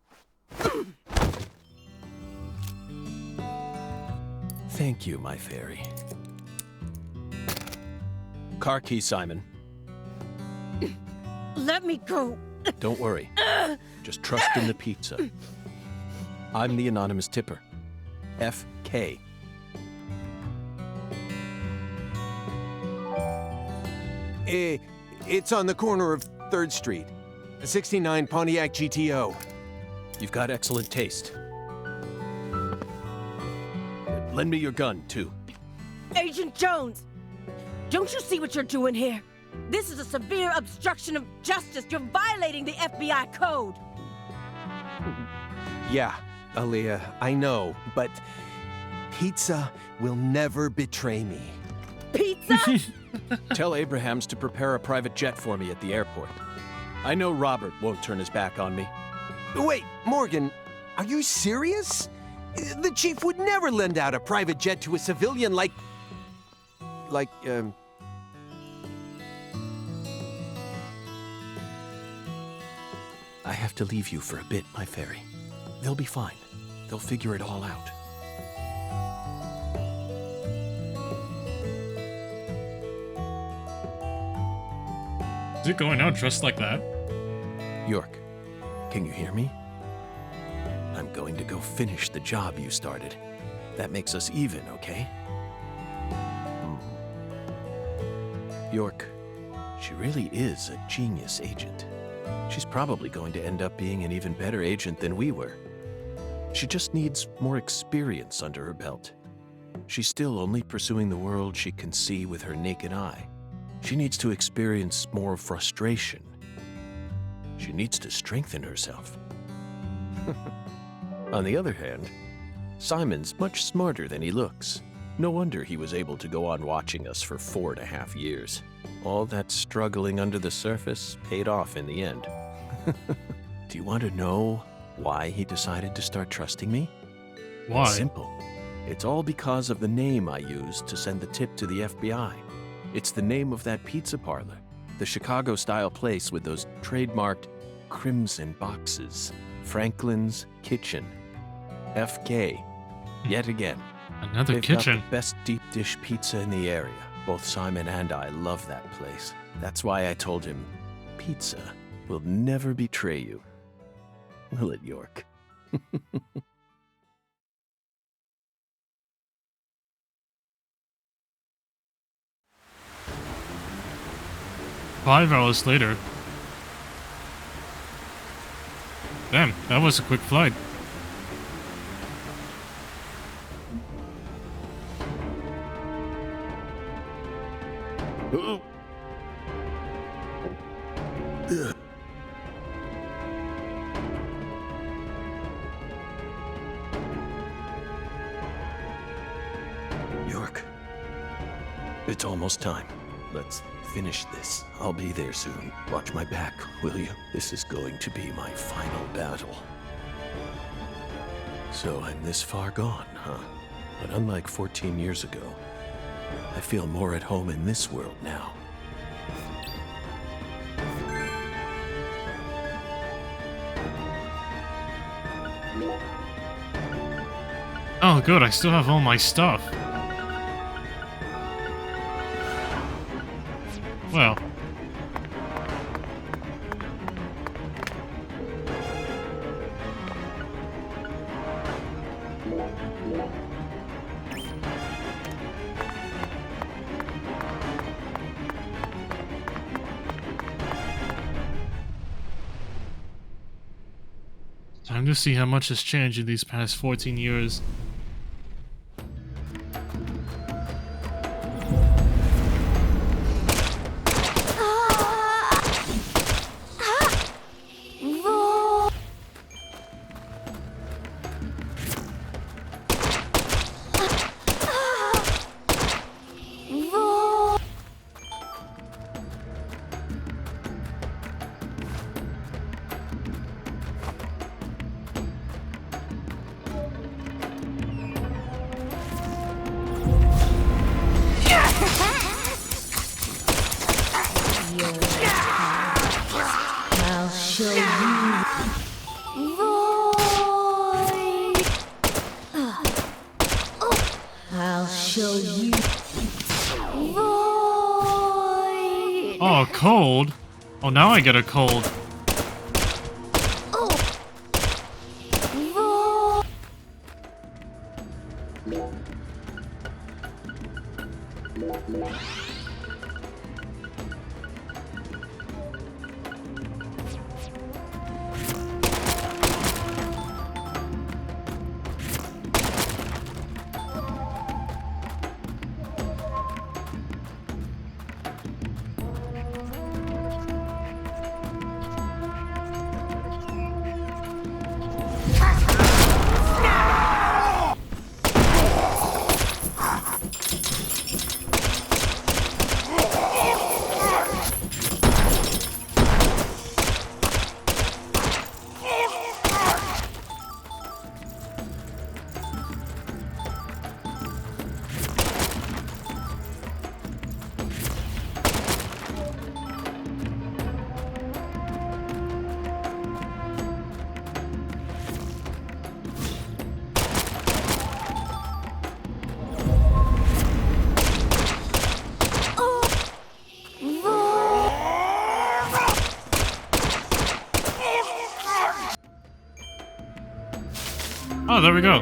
Thank you, my fairy. Car key, Simon. Let me go. Don't worry. Just trust in the pizza. I'm the anonymous tipper. FK. It's on the corner of 3rd Street. A 69 Pontiac GTO. You've got excellent taste. Lend me your gun, too. Agent Jones! Don't you see what you're doing here? This is a severe obstruction of justice. You're violating the FBI code. Yeah, Aaliyah, I know, but pizza will never betray me. Pizza? Tell Abrahams to prepare a private jet for me at the airport. I know Robert won't turn his back on me. Wait, Morgan, Are you serious? The chief would never lend out a private jet to a civilian like, I have to leave you for a bit, my fairy. They'll be fine. They'll figure it all out. Is it going out dressed like that? York, can you hear me? I'm going to go finish the job you started. That makes us even, okay? York, she really is a genius agent. She's probably going to end up being an even better agent than we were. She just needs more experience under her belt. She's still only pursuing the world she can see with her naked eye. She needs to experience more frustration. She needs to strengthen herself. On the other hand, Simon's much smarter than he looks. No wonder he was able to go on watching us for 4.5 years. All that struggling under the surface paid off in the end. Do you want to know why he decided to start trusting me? Why? It's simple. It's all because of the name I used to send the tip to the FBI. It's the name of that pizza parlor, the Chicago-style place with those trademarked crimson boxes. Franklin's Kitchen. FK. Yet again. Another They've kitchen. got the best deep dish pizza in the area. Both Simon and I love that place. That's why I told him, pizza will never betray you. Will it, York? 5 hours later. Damn, that was a quick flight. York, it's almost time. Let's finish this. I'll be there soon. Watch my back, will you? This is going to be my final battle. So I'm this far gone, huh? But unlike 14 years ago, I feel more at home in this world now. Oh good, I still have all my stuff. Well. Time to see how much has changed in these past 14 years. I'll show you. I'll show you. Oh, cold? Oh, now I get a cold. Oh, there we go.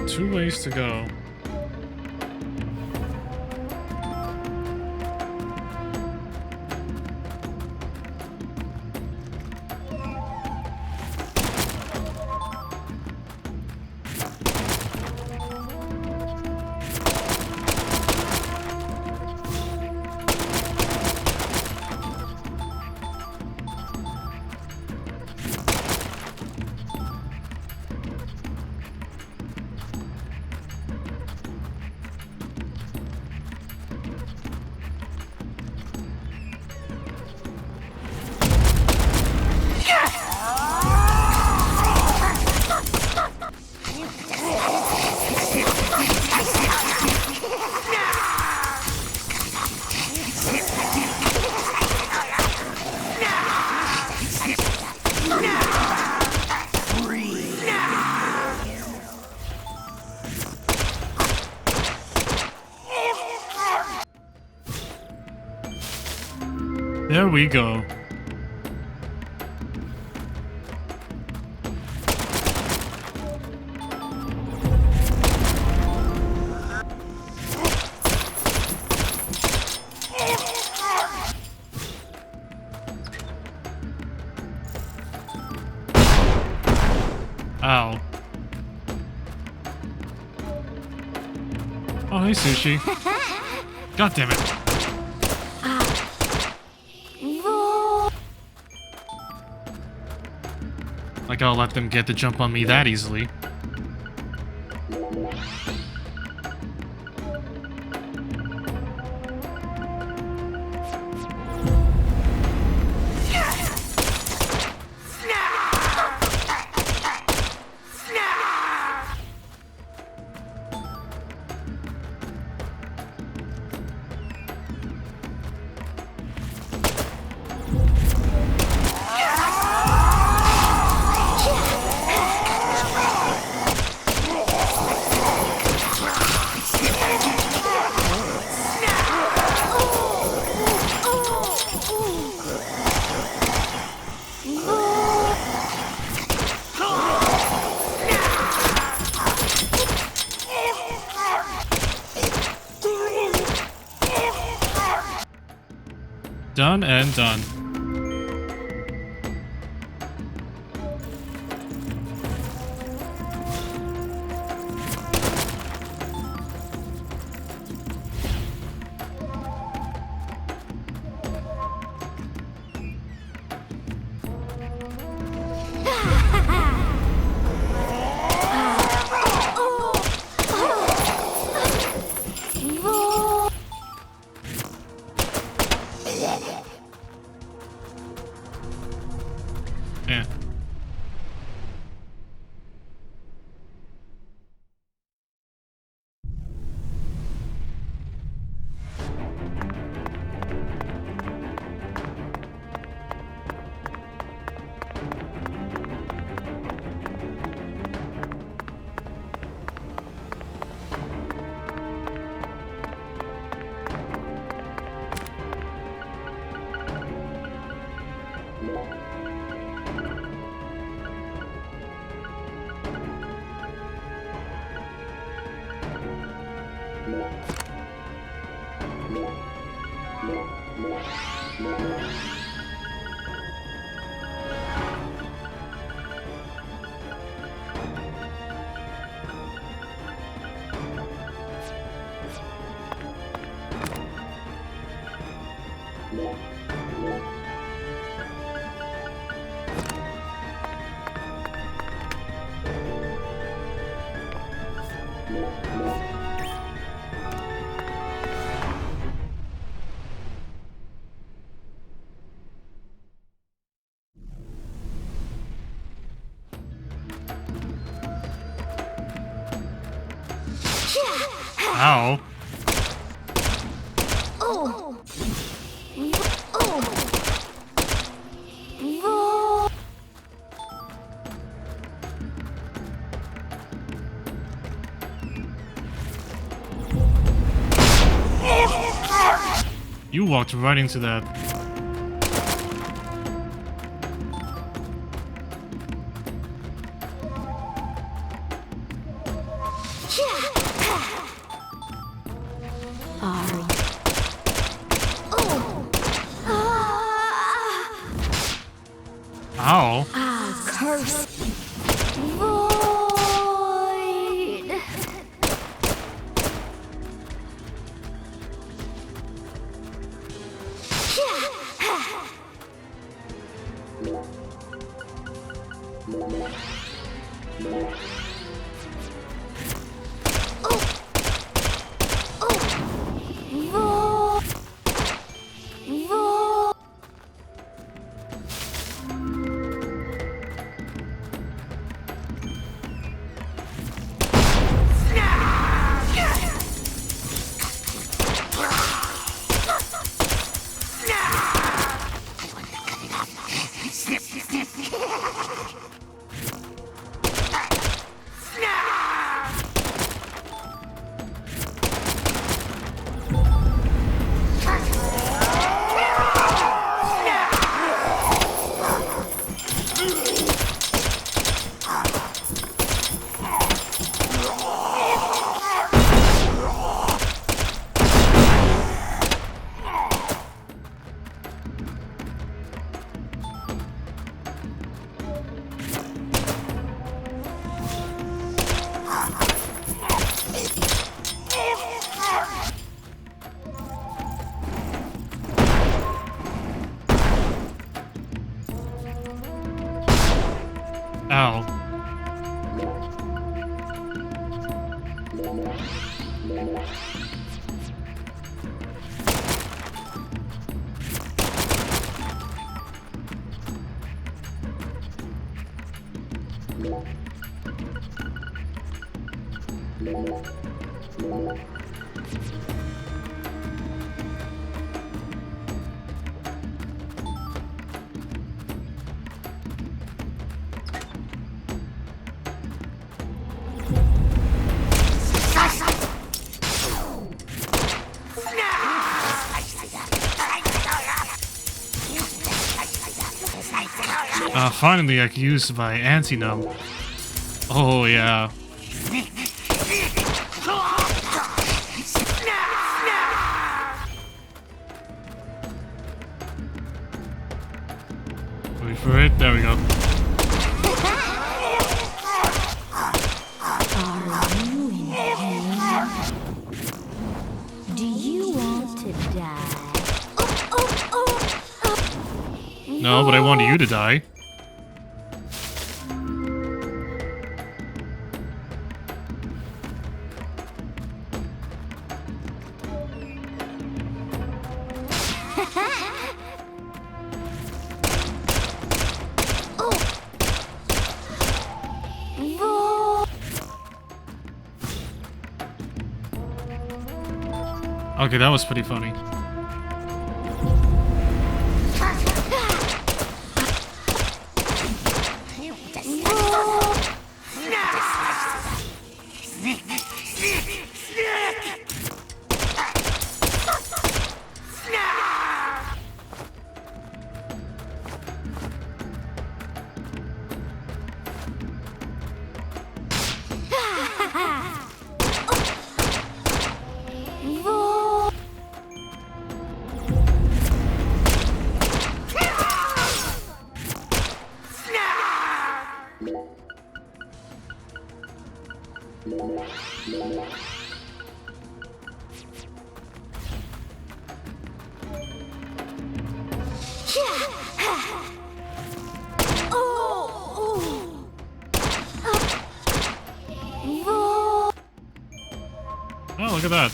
Two ways to go. There we go. Ow. Oh, hey, Sushi. God damn it. Like I'll let them get the jump on me that easily. Done and done. Yeah. Ow. You walked right into that. Ow. Curse. Void. Ow. Finally I can use my anti-numb. Oh yeah. Wait for it. There we go. Do you want to die? No, but I want you to die. Okay, that was pretty funny. Oh, look at that.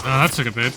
Oh, that took a bit.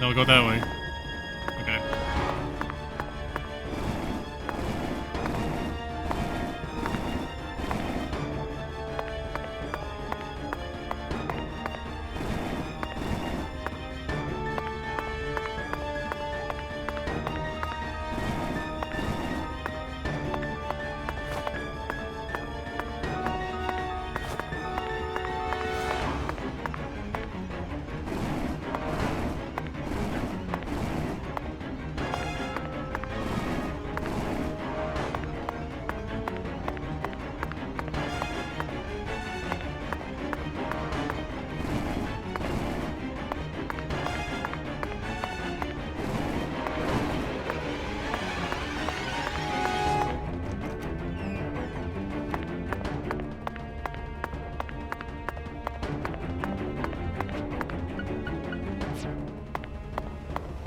No, we'll go that way. Okay.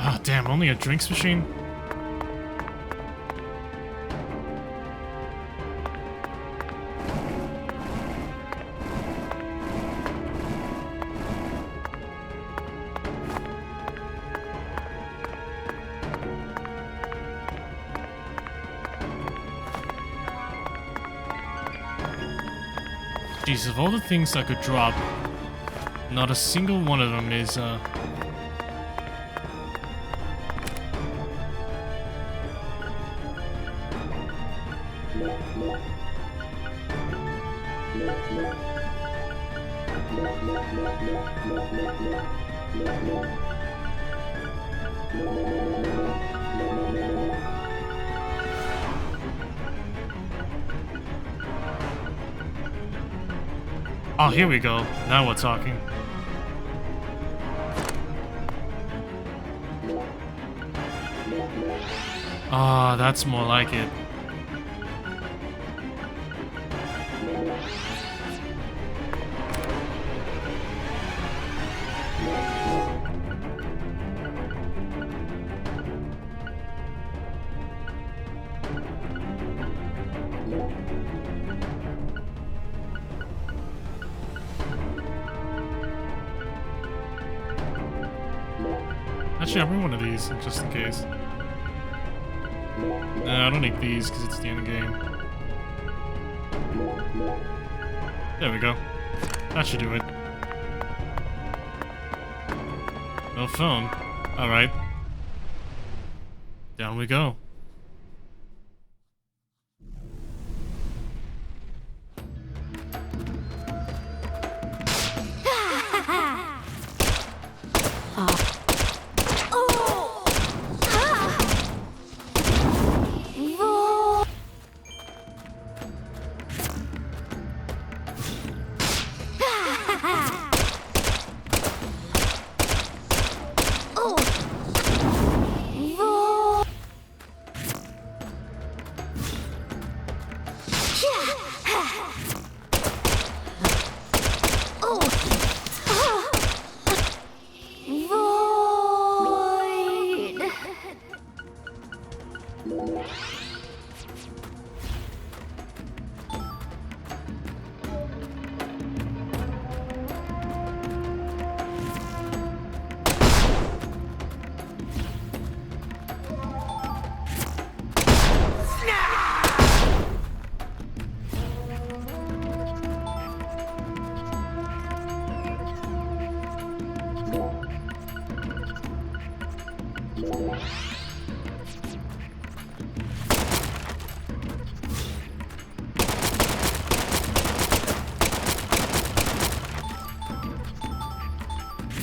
Ah, damn, only a drinks machine? Jeez, of all the things I could drop, not a single one of them is, Oh, here we go. Now we're talking. Ah, that's more like it. Actually, I'll bring one of these just in case. Nah, I don't need these because it's the end game. There we go. That should do it. No phone. Alright. Down we go.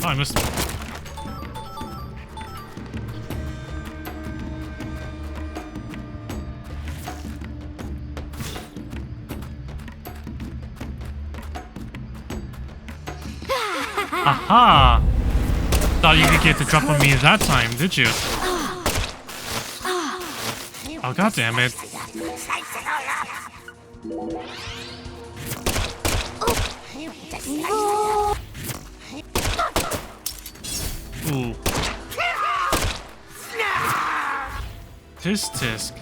Oh, I missed it. Aha! Thought you could get the drop on me that time, did you? Oh, god damn it. Ooh. Tisk tisk.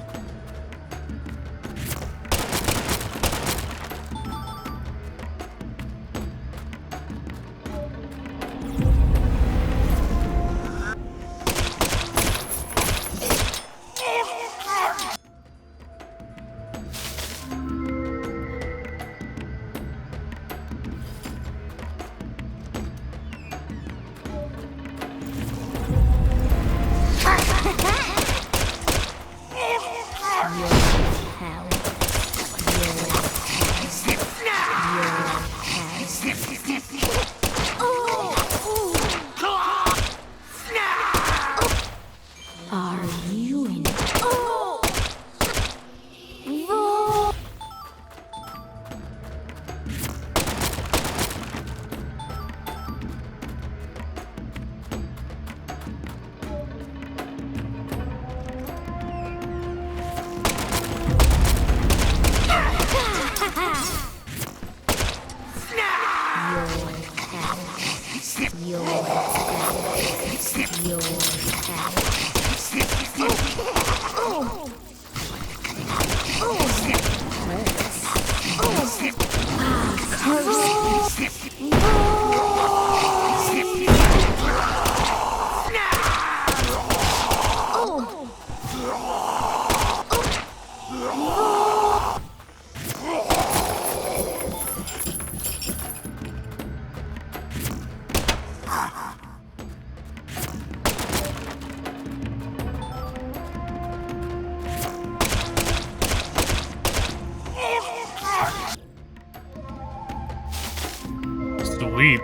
Sweet.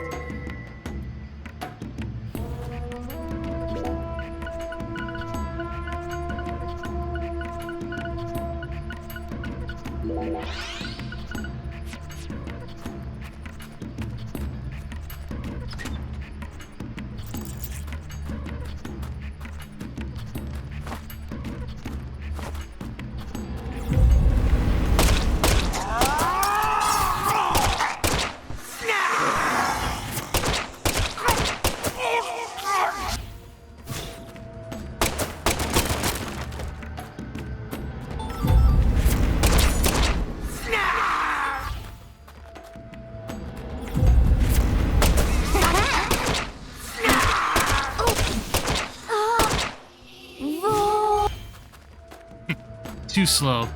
too slow.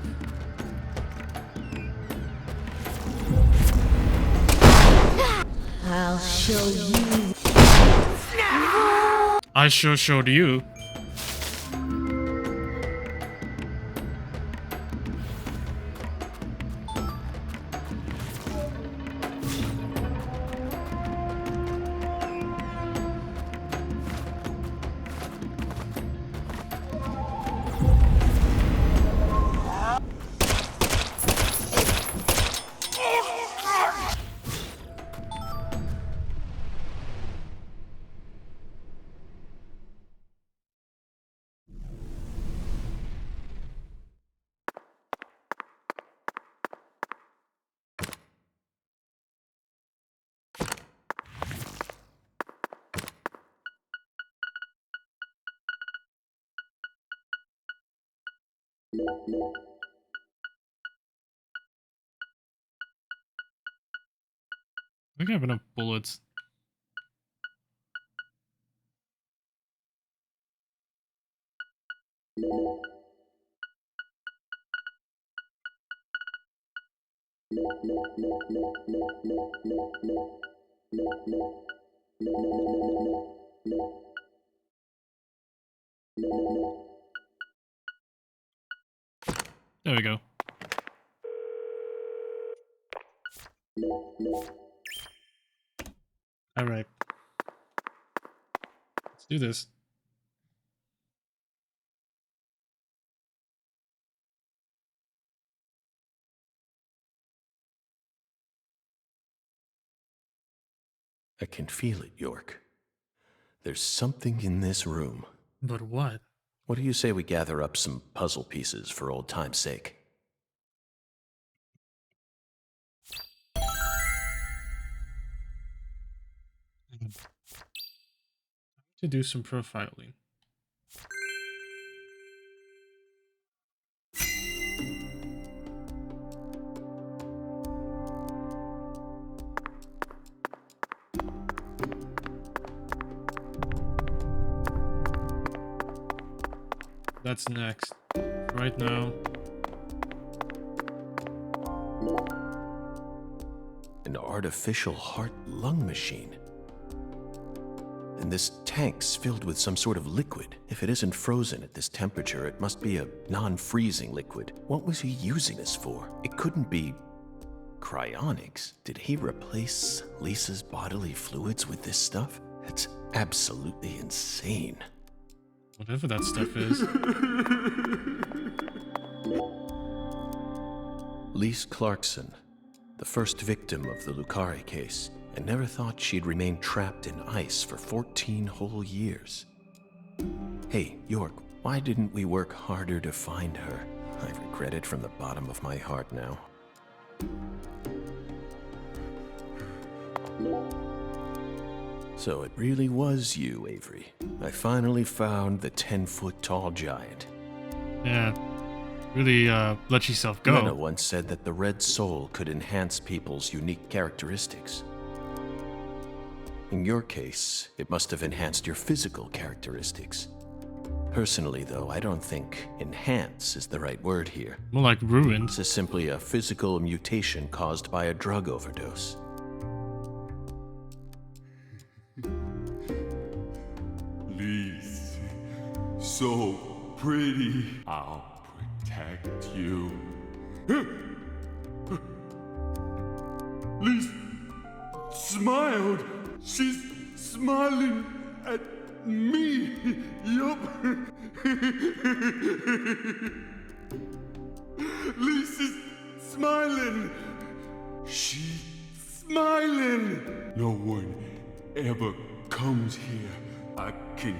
I'll show you. I sure showed you. I think I have enough bullets. There we go. Alright. Let's do this. I can feel it, York. There's something in this room. But what? What do you say we gather up some puzzle pieces for old time's sake? To do some profiling. That's next. Right now. An artificial heart-lung machine. And this tank's filled with some sort of liquid. If it isn't frozen at this temperature, it must be a non-freezing liquid. What was he using this for? It couldn't be cryonics. Did he replace Lisa's bodily fluids with this stuff? That's absolutely insane. Whatever that stuff is. Lise Clarkson, the first victim of the Lucari case, and never thought she'd remain trapped in ice for 14 whole years. Hey, York, why didn't we work harder to find her? I regret it from the bottom of my heart now. So it really was you, Avery. I finally found the 10-foot-tall giant. Yeah. Really, let yourself go. Lena once said that the red soul could enhance people's unique characteristics. In your case, it must have enhanced your physical characteristics. Personally, though, I don't think enhance is the right word here. More like ruined. This is simply a physical mutation caused by a drug overdose. Lise, so pretty. I'll protect you. Lise smiled. She's smiling at me. Yup. Lise is smiling. She's smiling. No one ever comes here. I can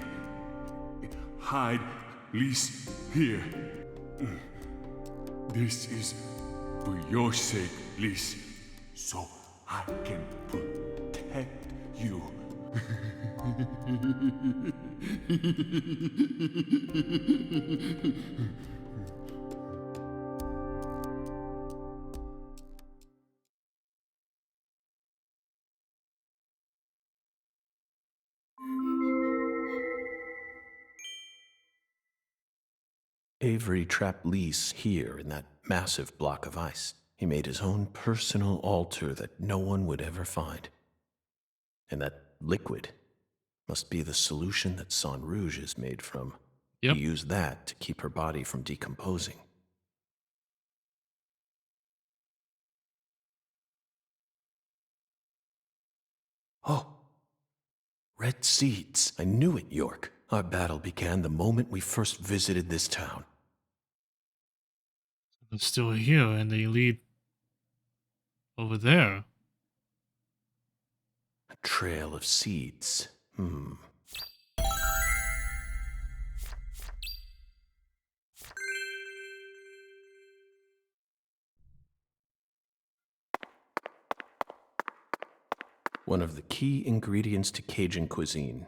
hide Lise here. This is for your sake, Lise, so I can protect you. Avery trapped Lise here in that massive block of ice. He made his own personal altar that no one would ever find. And that liquid must be the solution that Saint Rouge is made from. Yep. He used that to keep her body from decomposing. Oh, red seeds. I knew it, York. Our battle began the moment we first visited this town. They're still here, and they lead over there. A trail of seeds. One of the key ingredients to Cajun cuisine.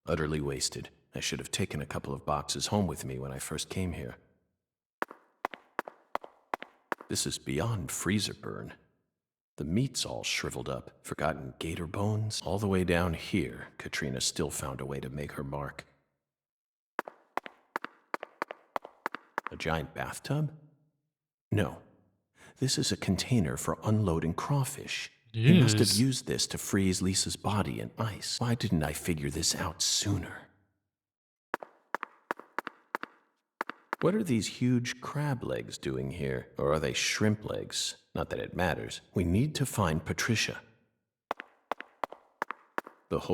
Utterly wasted. I should have taken a couple of boxes home with me when I first came here. This is beyond freezer burn. The meat's all shriveled up, forgotten gator bones. All the way down here, Katrina still found a way to make her mark. A giant bathtub? No. This is a container for unloading crawfish. He must have used this to freeze Lisa's body in ice. Why didn't I figure this out sooner? What are these huge crab legs doing here? Or are they shrimp legs? Not that it matters. We need to find Patricia.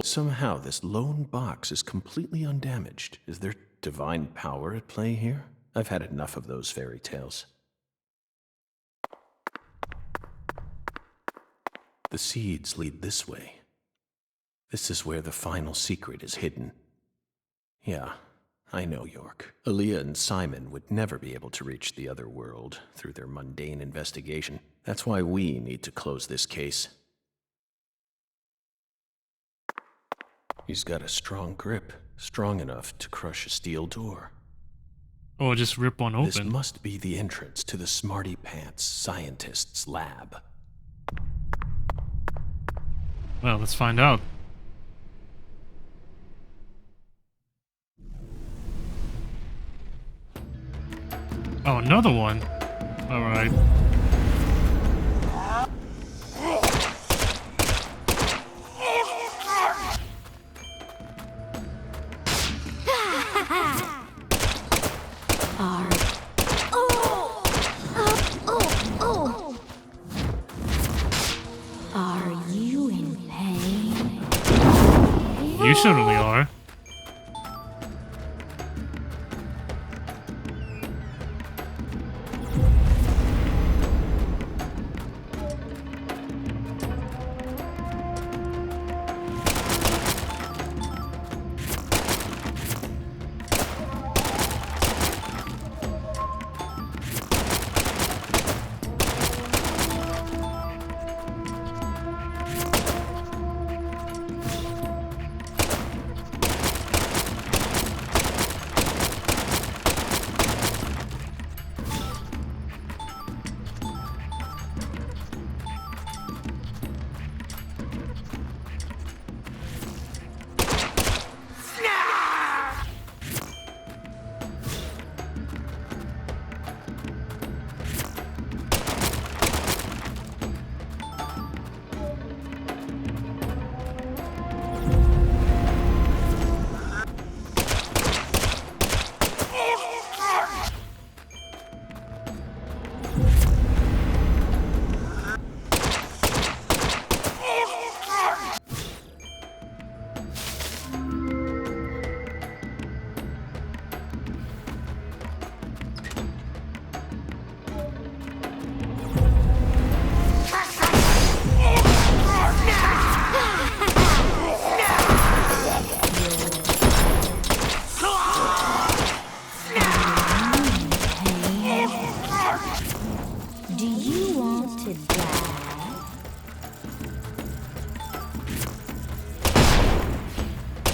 Somehow this lone box is completely undamaged. Is there divine power at play here? I've had enough of those fairy tales. The seeds lead this way. This is where the final secret is hidden. Yeah, I know, York. Aaliyah and Simon would never be able to reach the other world through their mundane investigation. That's why we need to close this case. He's got a strong grip, strong enough to crush a steel door. Or just rip one open. This must be the entrance to the Smarty Pants scientist's lab. Well, let's find out. Oh, another one. All right. Are you in pain? You certainly are.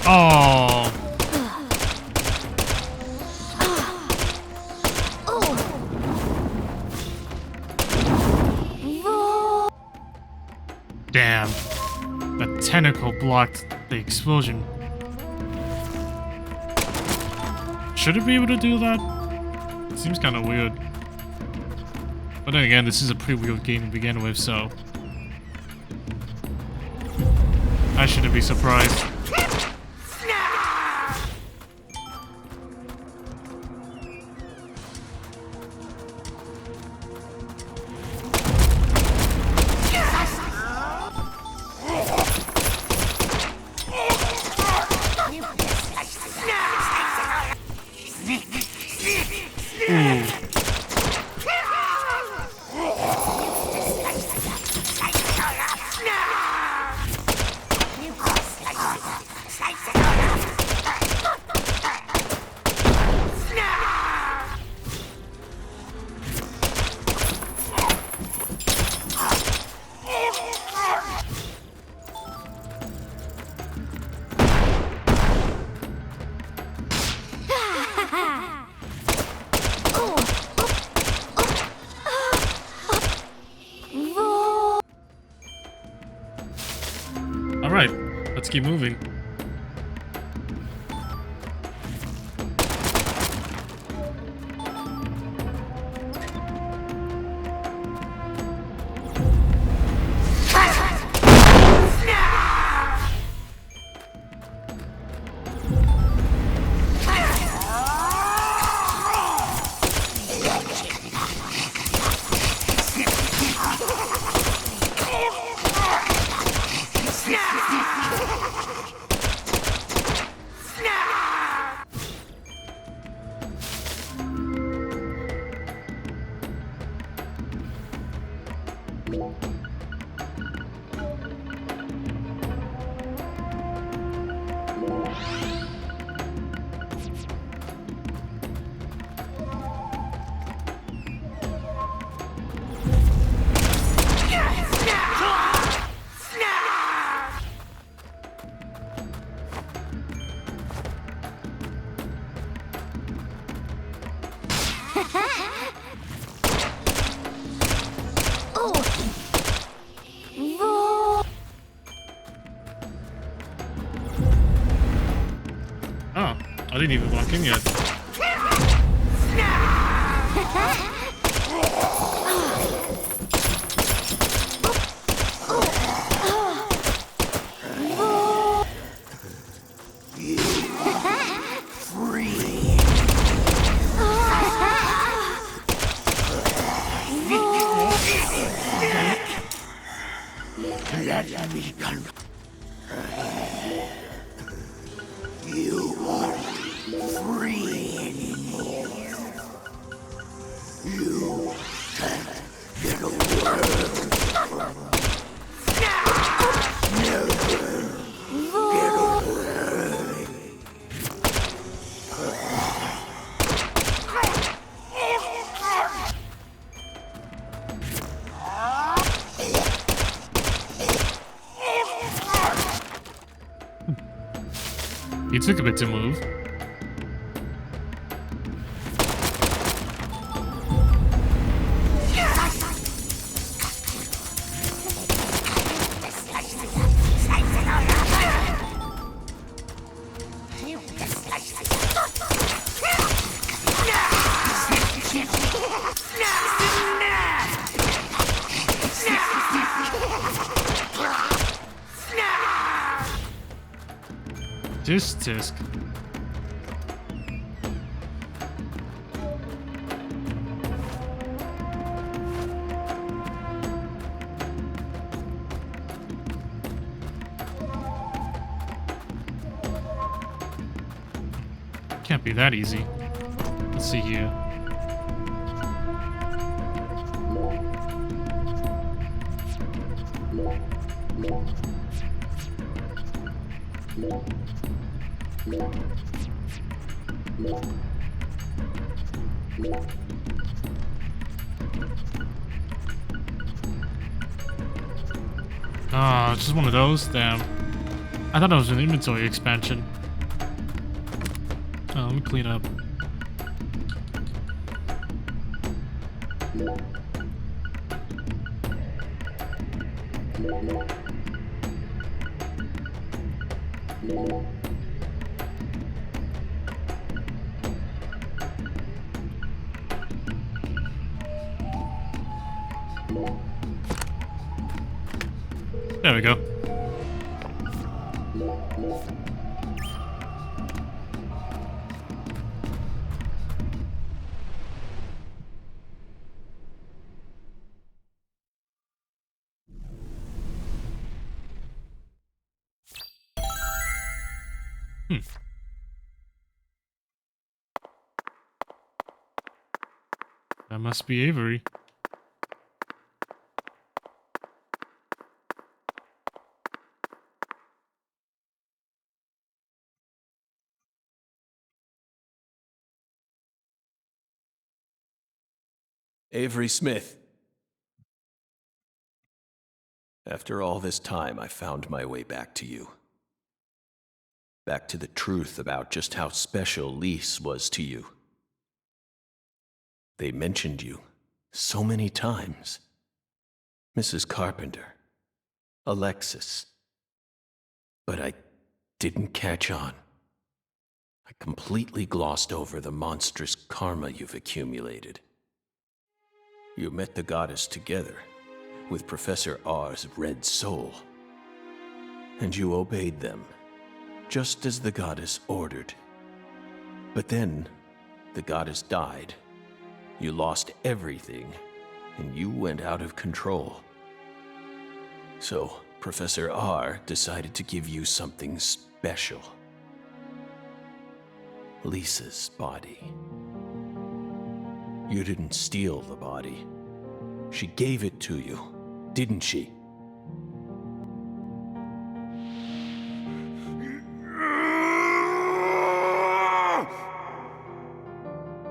Oh. Damn. The tentacle blocked the explosion. Should it be able to do that? It seems kind of weird. But then again, this is a pretty weird game to begin with, so I shouldn't be surprised. Alright, let's keep moving. I didn't even walk in yet. He took a bit to move. Tisk. Can't be that easy. Let's see here. Ah, just one of those? Damn. I thought it was an inventory expansion. Oh, let me clean up. There we go. That must be Avery. Avery Smith. After all this time, I found my way back to you. Back to the truth about just how special Lise was to you. They mentioned you so many times. Mrs. Carpenter, Alexis. But I didn't catch on. I completely glossed over the monstrous karma you've accumulated. You met the goddess together with Professor R's red soul. And you obeyed them, just as the goddess ordered. But then, the goddess died. You lost everything, and you went out of control. So, Professor R decided to give you something special. Lisa's body. You didn't steal the body. She gave it to you, didn't she?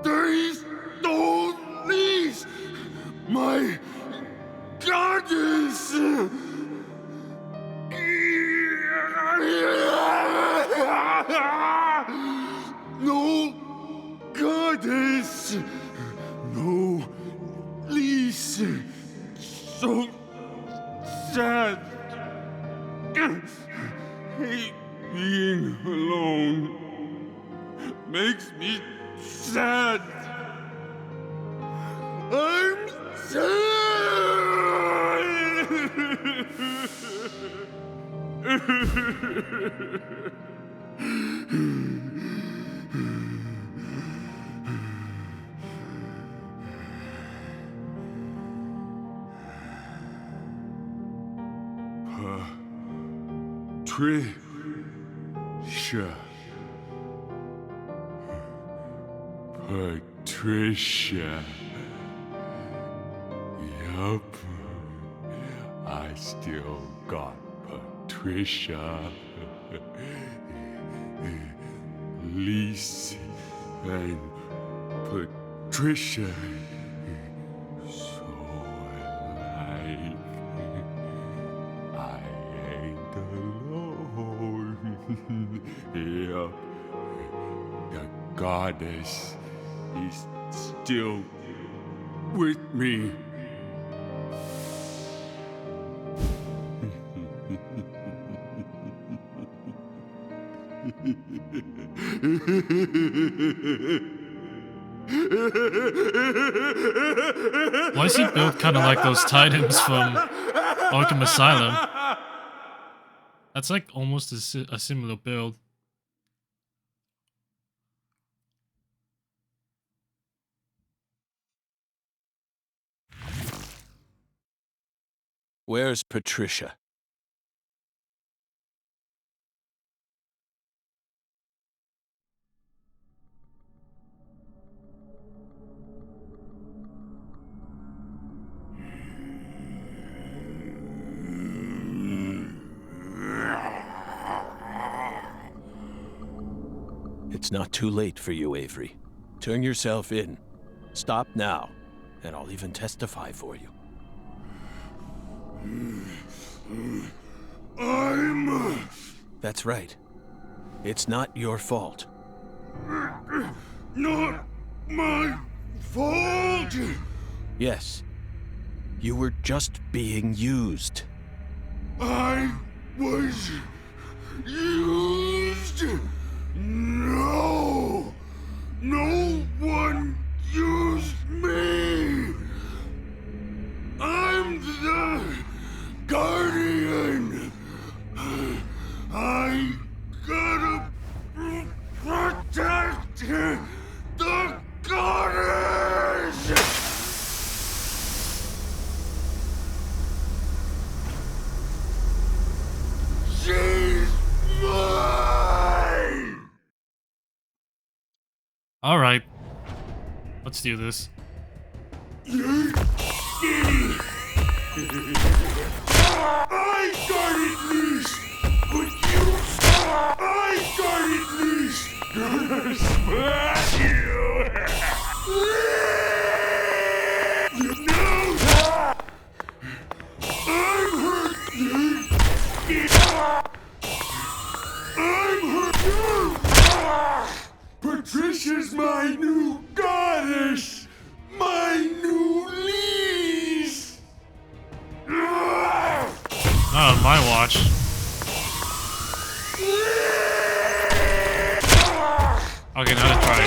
They stole Lise, my goddess! No goddess! No Lise! So sad! Hate being alone. Makes me sad. I'm Patricia. Patricia. Yup. I still got Patricia. Lise and Patricia. So alike. I ain't alone. Yup. The goddess is still with me. Why is he built kind of like those Titans from Arkham Asylum? That's like almost a similar build. Where's Patricia? It's not too late for you, Avery. Turn yourself in. Stop now, and I'll even testify for you. That's right. It's not your fault. Not my fault! Yes. You were just being used. I was used! No! No one used me! I Guardian! I gotta protect the goddess! She's mine! Alright. Let's do this. I got it least! But you... I got it least! Gonna smash you! No! I'm hurt! I'm hurt! Patricia's my new goddess! My new lease! Not on my watch. Okay, now to try.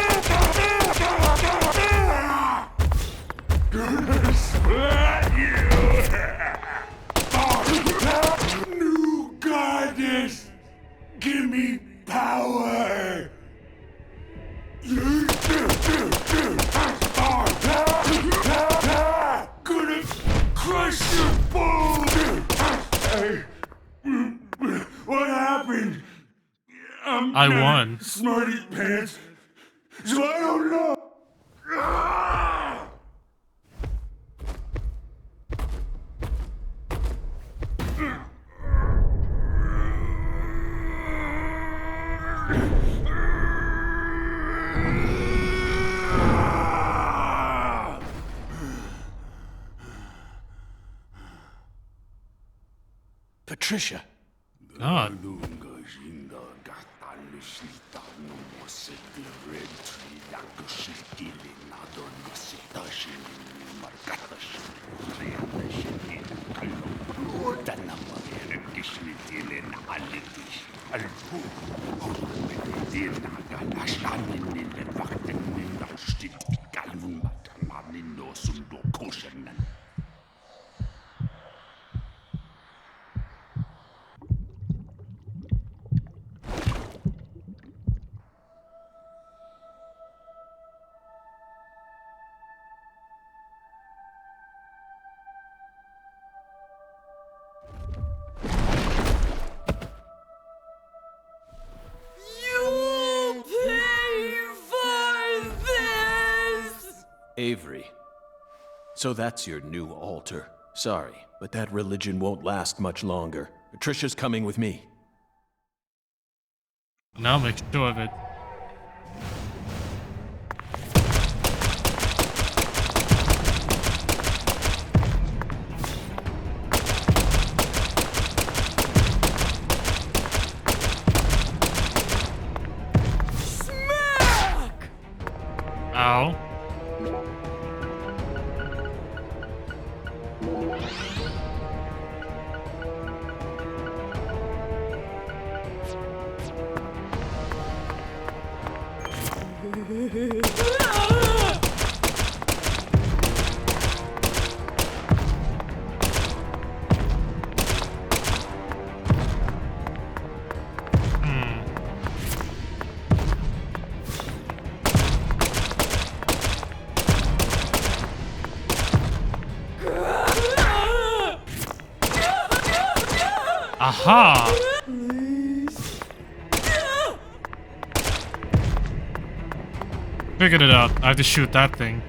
Gonna splat you! New goddess! Give me power! Gonna crush your bones! Hey, what happened? I won. Smarty pants, so I don't know. Patricia. God. Avery. So that's your new altar. Sorry, but that religion won't last much longer. Patricia's coming with me. Now make sure of it. Smack! Ow. Aha! Figured it out. I have to shoot that thing.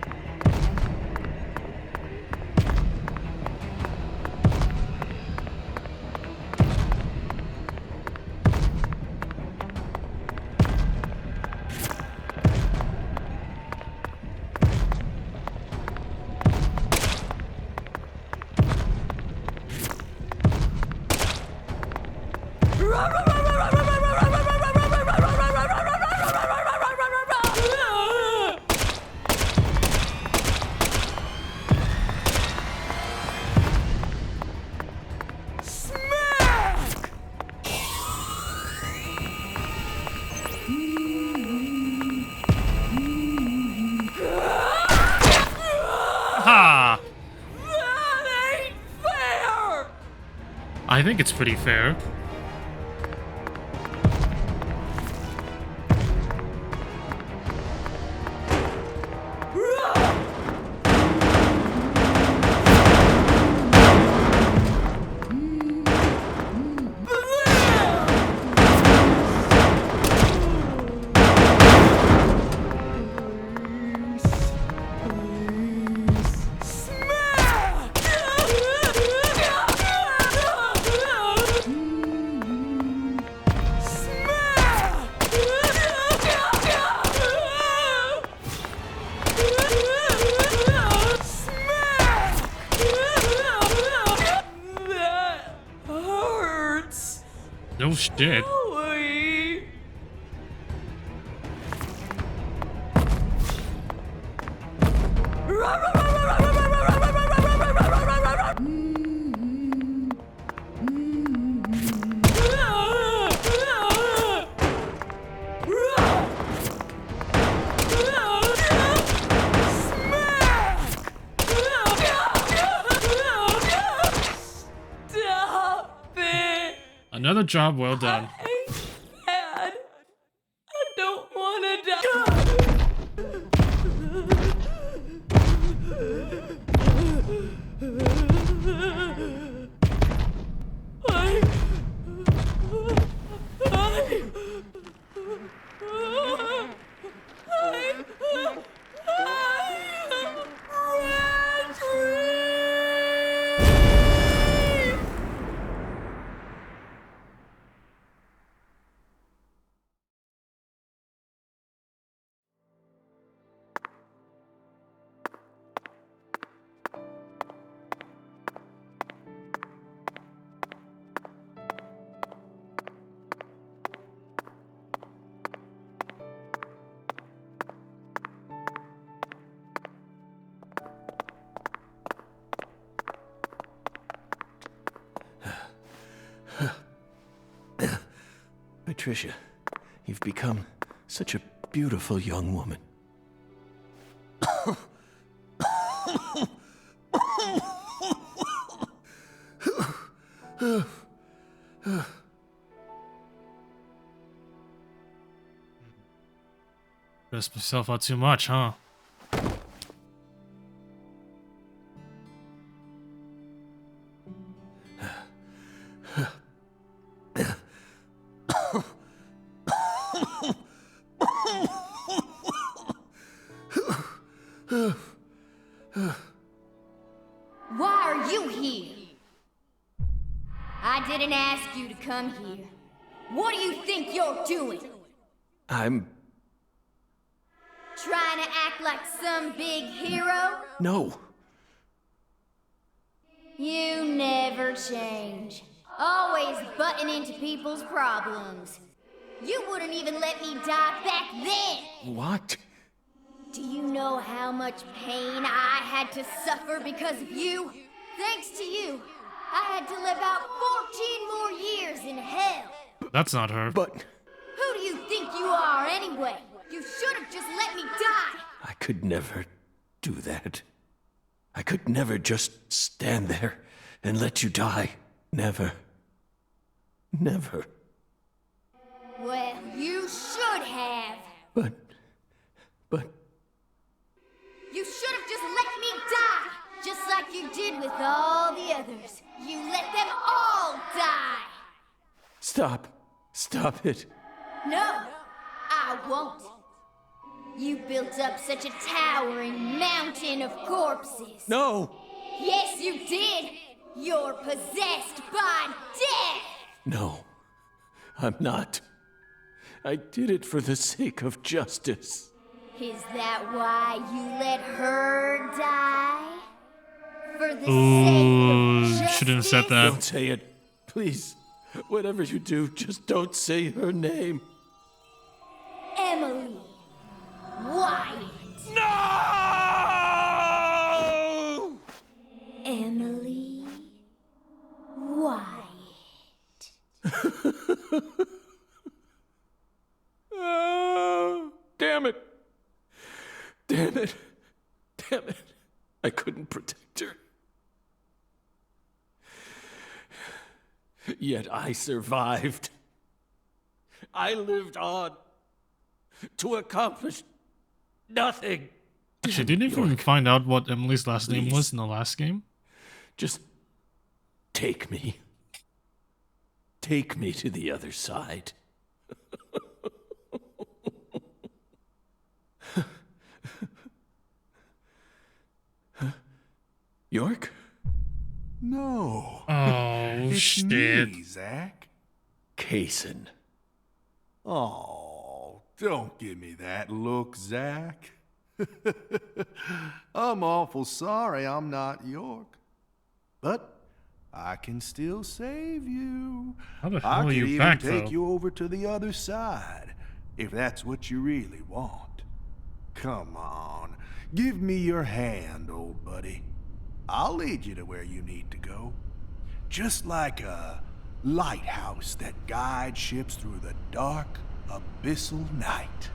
I think it's pretty fair. No shit. Another job well done. Dad, I don't want to Patricia, you've become such a beautiful young woman. Stressed myself out too much, huh? Why are you here? I didn't ask you to come here. What do you think you're doing? I'm... Trying to act like some big hero? No. You never change. Always butting into people's problems. You wouldn't even let me die back then! What? Do you know how much pain I had to suffer because of you? Thanks to you, I had to live out 14 more years in hell. That's not her. But... Who do you think you are anyway? You should have just let me die! I could never do that. I could never just stand there and let you die. Never. Never. Well, you should have. But... You should have just let me die! Just like you did with all the others. You let them all die! Stop. Stop it. No, I won't. You built up such a towering mountain of corpses. No! Yes, you did! You're possessed by death! No, I'm not. I did it for the sake of justice. Is that why you let her die? For the Ooh, sake of justice? shouldn't have said that. Don't say it. Please. Whatever you do, just don't say her name. Emily Wyatt. No! Emily Wyatt. Oh, damn it. Damn it. Damn it. I couldn't protect her. Yet I survived. I lived on to accomplish nothing. She didn't even find out what Emily's last name was in the last game. Just take me. Take me to the other side. York? No. Oh, it's shit. me, Zach. Kaysen. Oh, don't give me that look, Zach. I'm awful sorry I'm not York. But I can still save you. How the hell I are can you even back, take though? you over to the other side, if that's what you really want. Come on, give me your hand, old buddy. I'll lead you to where you need to go. Just like a lighthouse that guides ships through the dark, abyssal night.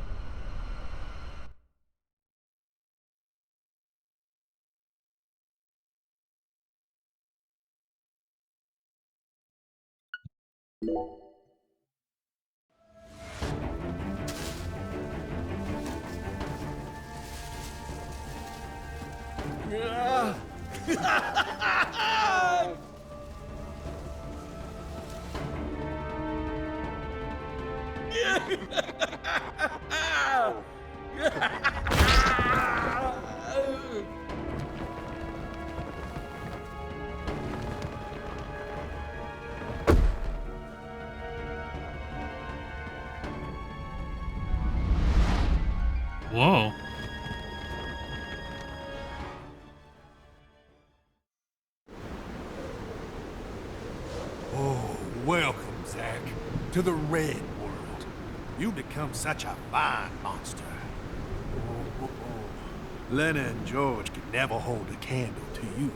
Whoa. Oh, welcome, Zach, to the Red World. You've become such a fine monster. Lena and George could never hold a candle to you.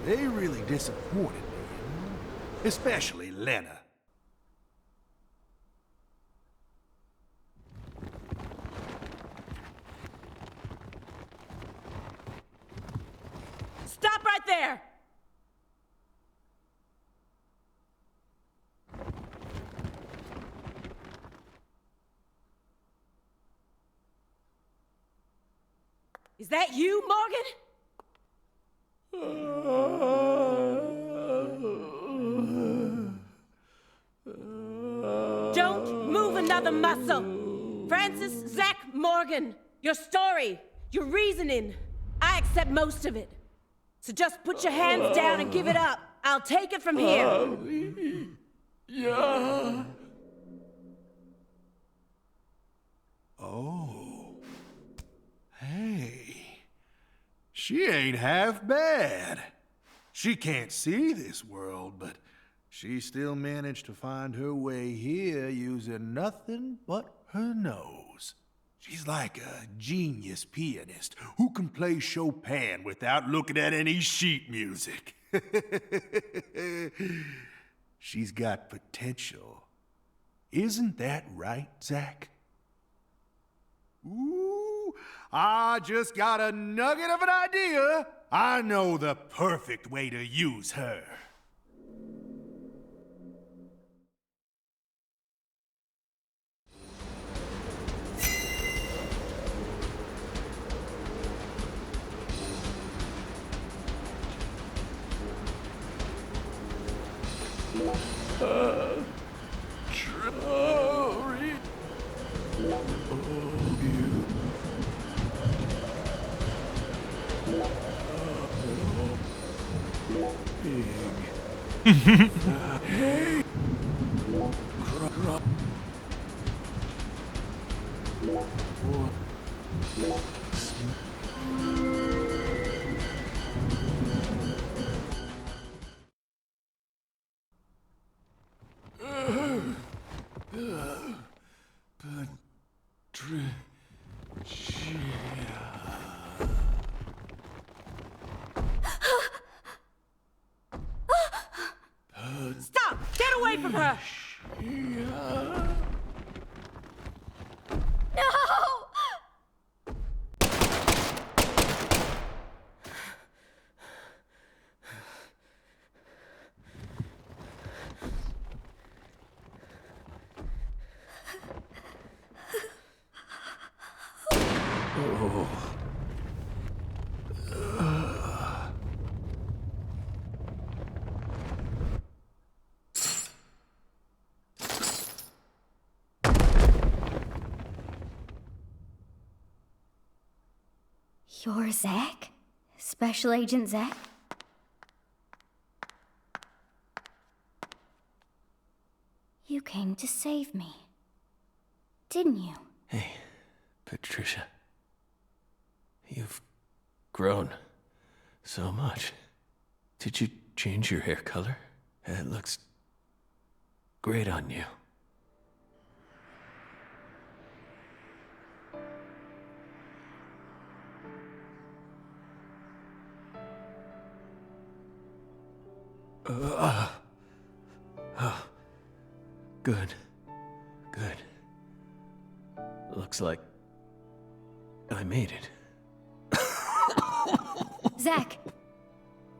They really disappointed me, you know? Especially Lena. Stop right there! Is that you, Morgan? Don't move another muscle. Francis Zach Morgan, your story, your reasoning, I accept most of it. So just put your hands down and give it up. I'll take it from here. Yeah. Oh. Hey. She ain't half bad. She can't see this world, but she still managed to find her way here using nothing but her nose. She's like a genius pianist who can play Chopin without looking at any sheet music. She's got potential. Isn't that right, Zach? Ooh, I just got a nugget of an idea. I know the perfect way to use her. Stop! Get away from her! No! You're Zach? Special Agent Zach? You came to save me, didn't you? Hey, Patricia. You've grown so much. Did you change your hair color? It looks great on you. Good. Good. Looks like I made it. Zach!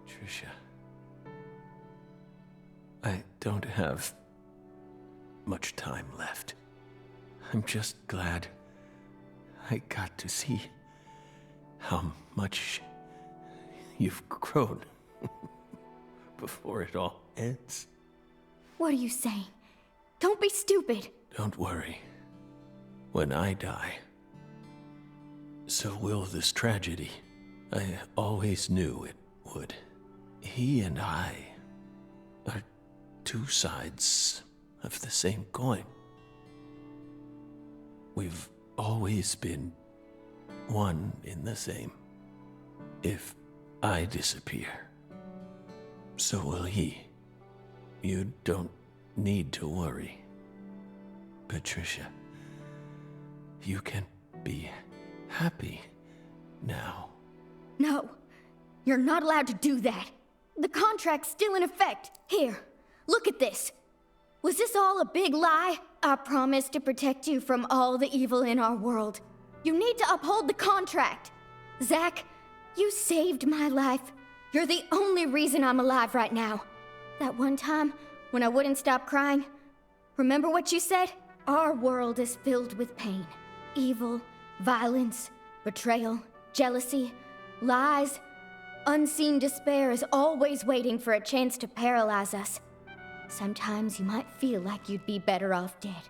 Tricia. I don't have much time left. I'm just glad I got to see how much you've grown before it all ends. What are you saying? Don't be stupid. Don't worry. When I die, so will this tragedy. I always knew it would. He and I are two sides of the same coin. We've always been one in the same. If I disappear, so will he. You don't need to worry. Patricia, you can be happy now. No, you're not allowed to do that. The contract's still in effect. Here, look at this. Was this all a big lie? I promised to protect you from all the evil in our world. You need to uphold the contract. Zach, you saved my life. You're the only reason I'm alive right now. That one time, when I wouldn't stop crying, remember what you said? Our world is filled with pain. Evil, violence, betrayal, jealousy, lies. Unseen despair is always waiting for a chance to paralyze us. Sometimes you might feel like you'd be better off dead.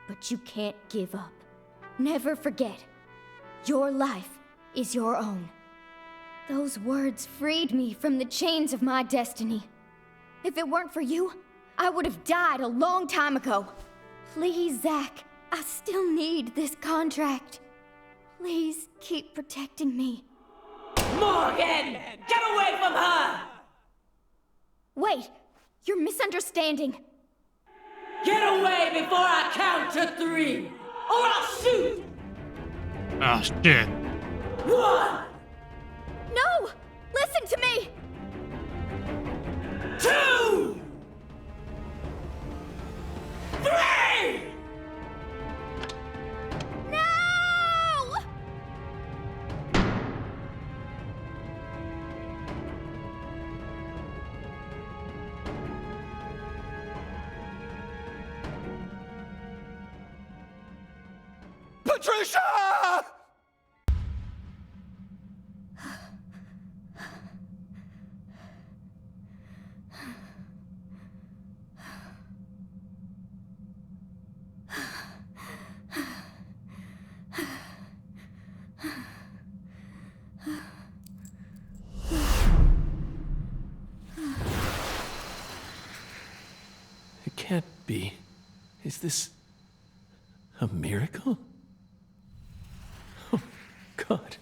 But you can't give up. Never forget, your life is your own. Those words freed me from the chains of my destiny. If it weren't for you, I would have died a long time ago. Please, Zach, I still need this contract. Please keep protecting me. Morgan! Get away from her! Wait, you're misunderstanding. Get away before I count to 3, or I'll shoot! Ah, shit. 1! No! Listen to me! 2! 3! No! Patricia! It can't be. Is this a miracle? Oh, God.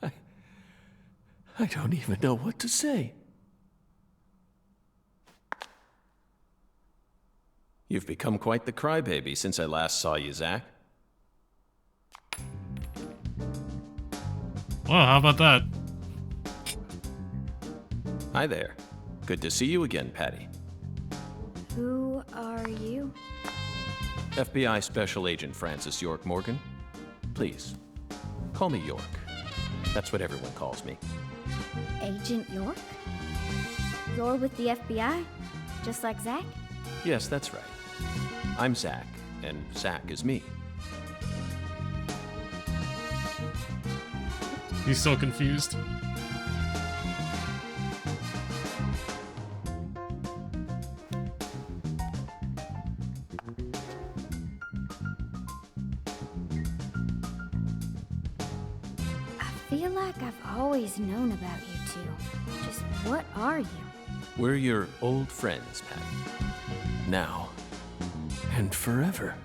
I don't even know what to say. You've become quite the crybaby since I last saw you, Zach. Well, how about that? Hi there. Good to see you again, Patti. Who are you? FBI Special Agent Francis York Morgan. Please, call me York. That's what everyone calls me. Agent York? You're with the FBI? Just like Zach? Yes, that's right. I'm Zach, and Zach is me. He's so confused. feel like I've always known about you two. Just what are you? We're your old friends, Patti. Now and forever.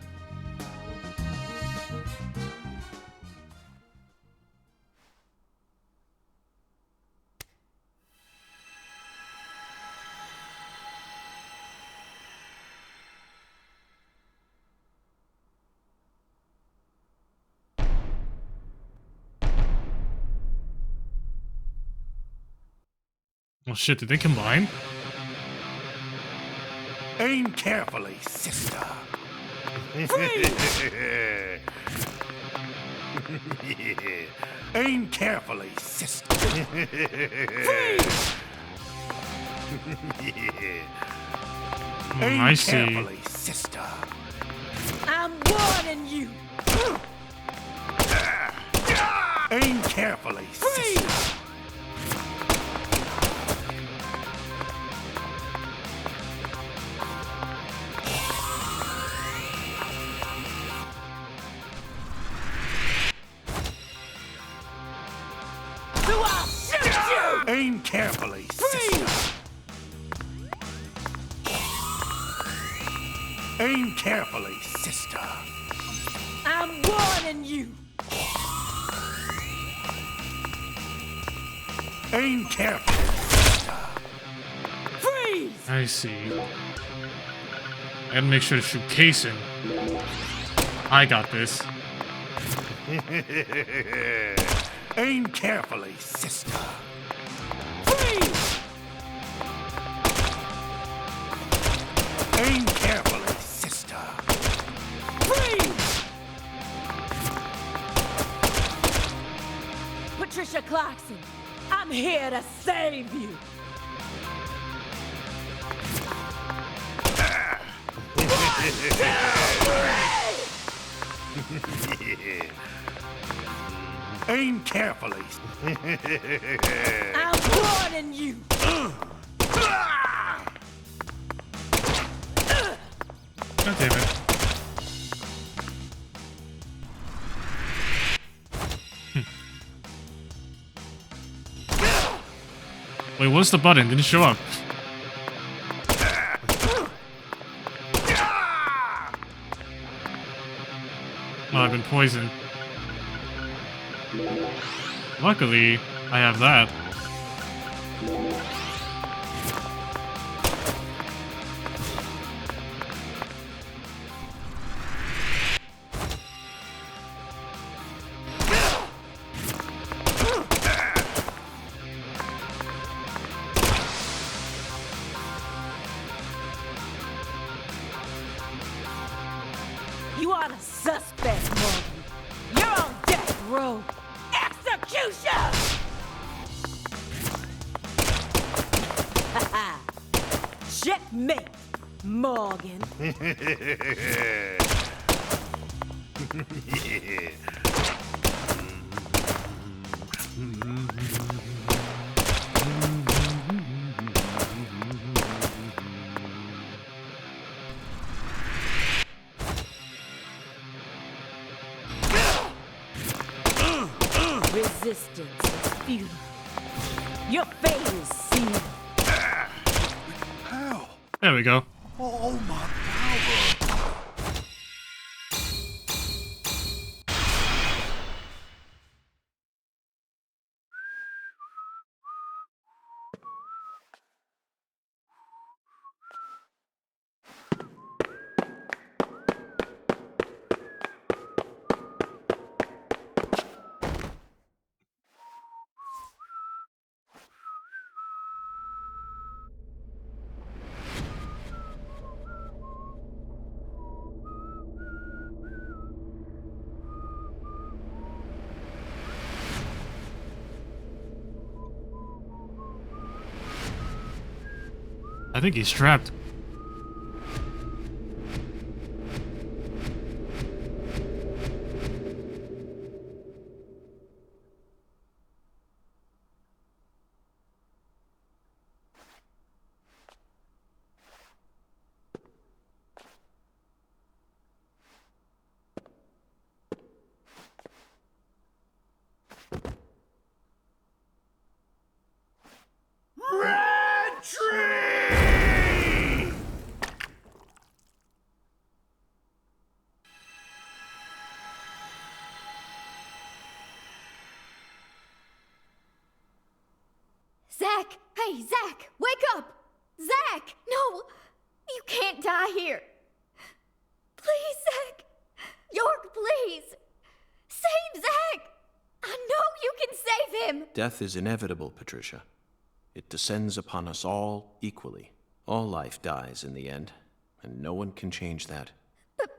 Oh shit, did they combine? Aim carefully, sister. Aim carefully, sister. Aim I see. carefully, sister. I'm warning you. Aim carefully, sister. Aim carefully, sister. Aim carefully, sister. I'm warning you. Aim carefully, sister. Freeze! I see. I gotta make sure to shoot casing. I got this. Aim carefully, sister. Aim carefully, sister. Freeze! Patricia Clarkson, I'm here to save you. Aim carefully. I'm warning you. God damn it. Wait, what's the button? Didn't show up. Oh, I've been poisoned. Luckily, I have that. You are the suspect, Morgan. You're on death row. Execution! Checkmate, Morgan. Resistance is futile. Your fate is sealed. How? There we go. Oh, my power. I think he's trapped. Zach! Hey, Zach! Wake up! Zach! No! You can't die here. Please, Zach! York, please! Save Zach! I know you can save him! Death is inevitable, Patricia. It descends upon us all equally. All life dies in the end, and no one can change that. But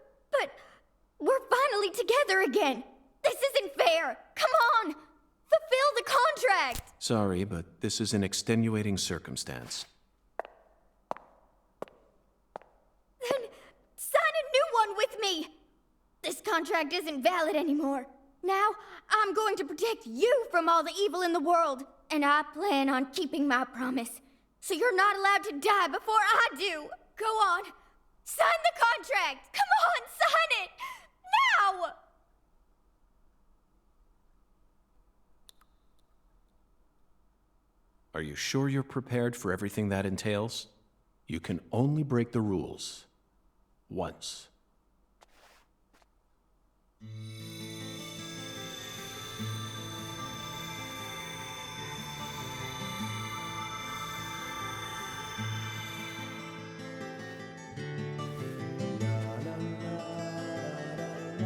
we're finally together again. This isn't fair. Come on! Fulfill the contract! Sorry, but this is an extenuating circumstance. Then sign a new one with me! This contract isn't valid anymore. Now, I'm going to protect you from all the evil in the world, and I plan on keeping my promise. So you're not allowed to die before I do. Go on. Sign the contract! Come on, sign it! Now! Are you sure you're prepared for everything that entails? You can only break the rules once.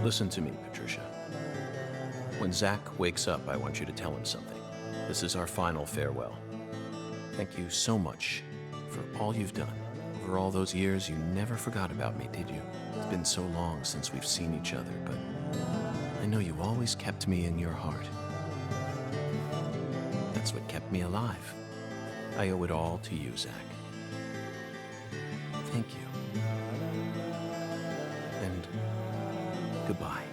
Listen to me, Patricia. When Zach wakes up, I want you to tell him something. This is our final farewell. Thank you so much for all you've done. Over all those years, you never forgot about me, did you? It's been so long since we've seen each other, but I know you always kept me in your heart. That's what kept me alive. I owe it all to you, Zach. Thank you. And goodbye.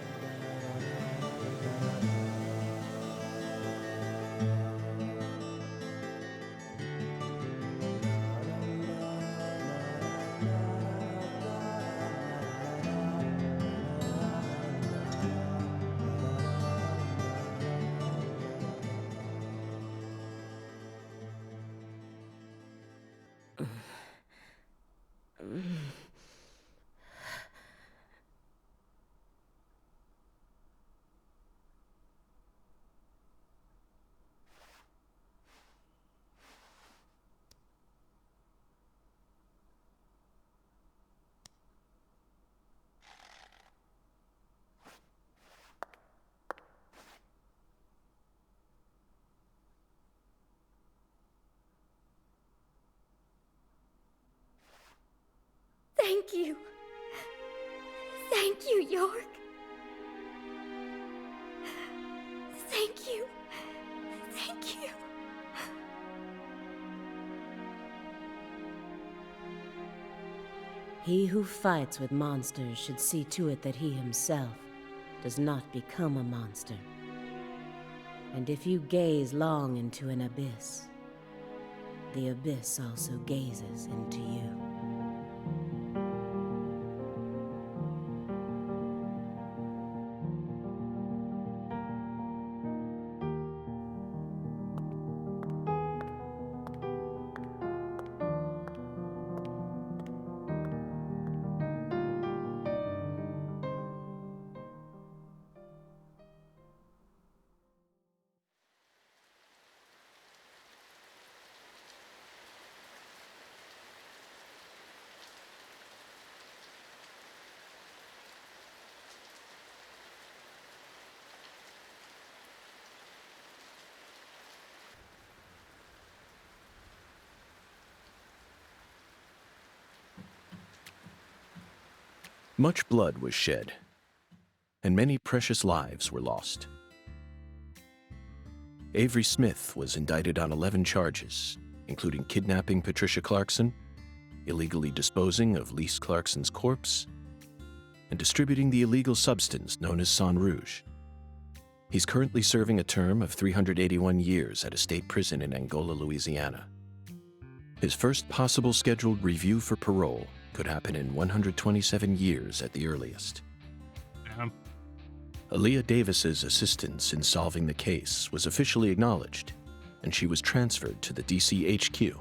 Thank you. Thank you, York. Thank you. Thank you. He who fights with monsters should see to it that he himself does not become a monster. And if you gaze long into an abyss, the abyss also gazes into you. Much blood was shed, and many precious lives were lost. Avery Smith was indicted on 11 charges, including kidnapping Patricia Clarkson, illegally disposing of Lise Clarkson's corpse, and distributing the illegal substance known as Saint Rouge. He's currently serving a term of 381 years at a state prison in Angola, Louisiana. His first possible scheduled review for parole could happen in 127 years at the earliest. Aaliyah Davis's assistance in solving the case was officially acknowledged, and she was transferred to the DC HQ.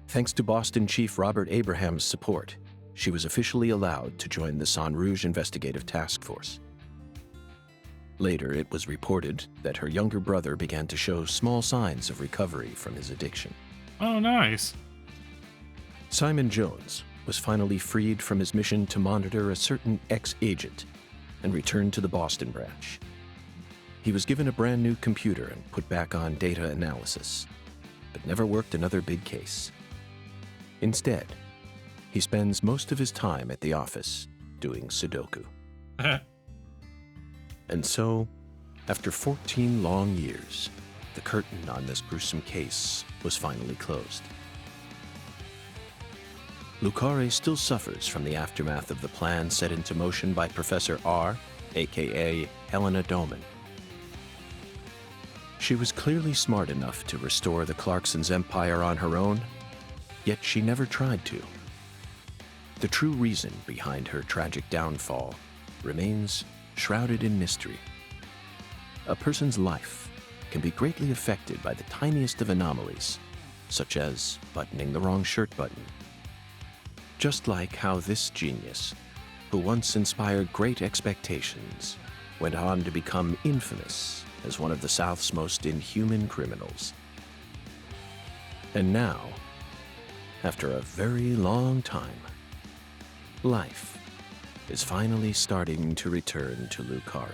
Thanks to Boston Chief Robert Abraham's support, she was officially allowed to join the Saint Rouge Investigative Task Force. Later, it was reported that her younger brother began to show small signs of recovery from his addiction. Oh, nice. Simon Jones was finally freed from his mission to monitor a certain ex-agent and returned to the Boston branch. He was given a brand new computer and put back on data analysis, but never worked another big case. Instead, he spends most of his time at the office doing Sudoku. And so, after 14 long years, the curtain on this gruesome case was finally closed. Carre still suffers from the aftermath of the plan set into motion by Professor R, aka Helena Doman. She was clearly smart enough to restore the Clarksons' empire on her own, yet she never tried to. The true reason behind her tragic downfall remains shrouded in mystery. A person's life can be greatly affected by the tiniest of anomalies, such as buttoning the wrong shirt button. Just like how this genius, who once inspired great expectations, went on to become infamous as one of the South's most inhuman criminals. And now, after a very long time, life is finally starting to return to Carre.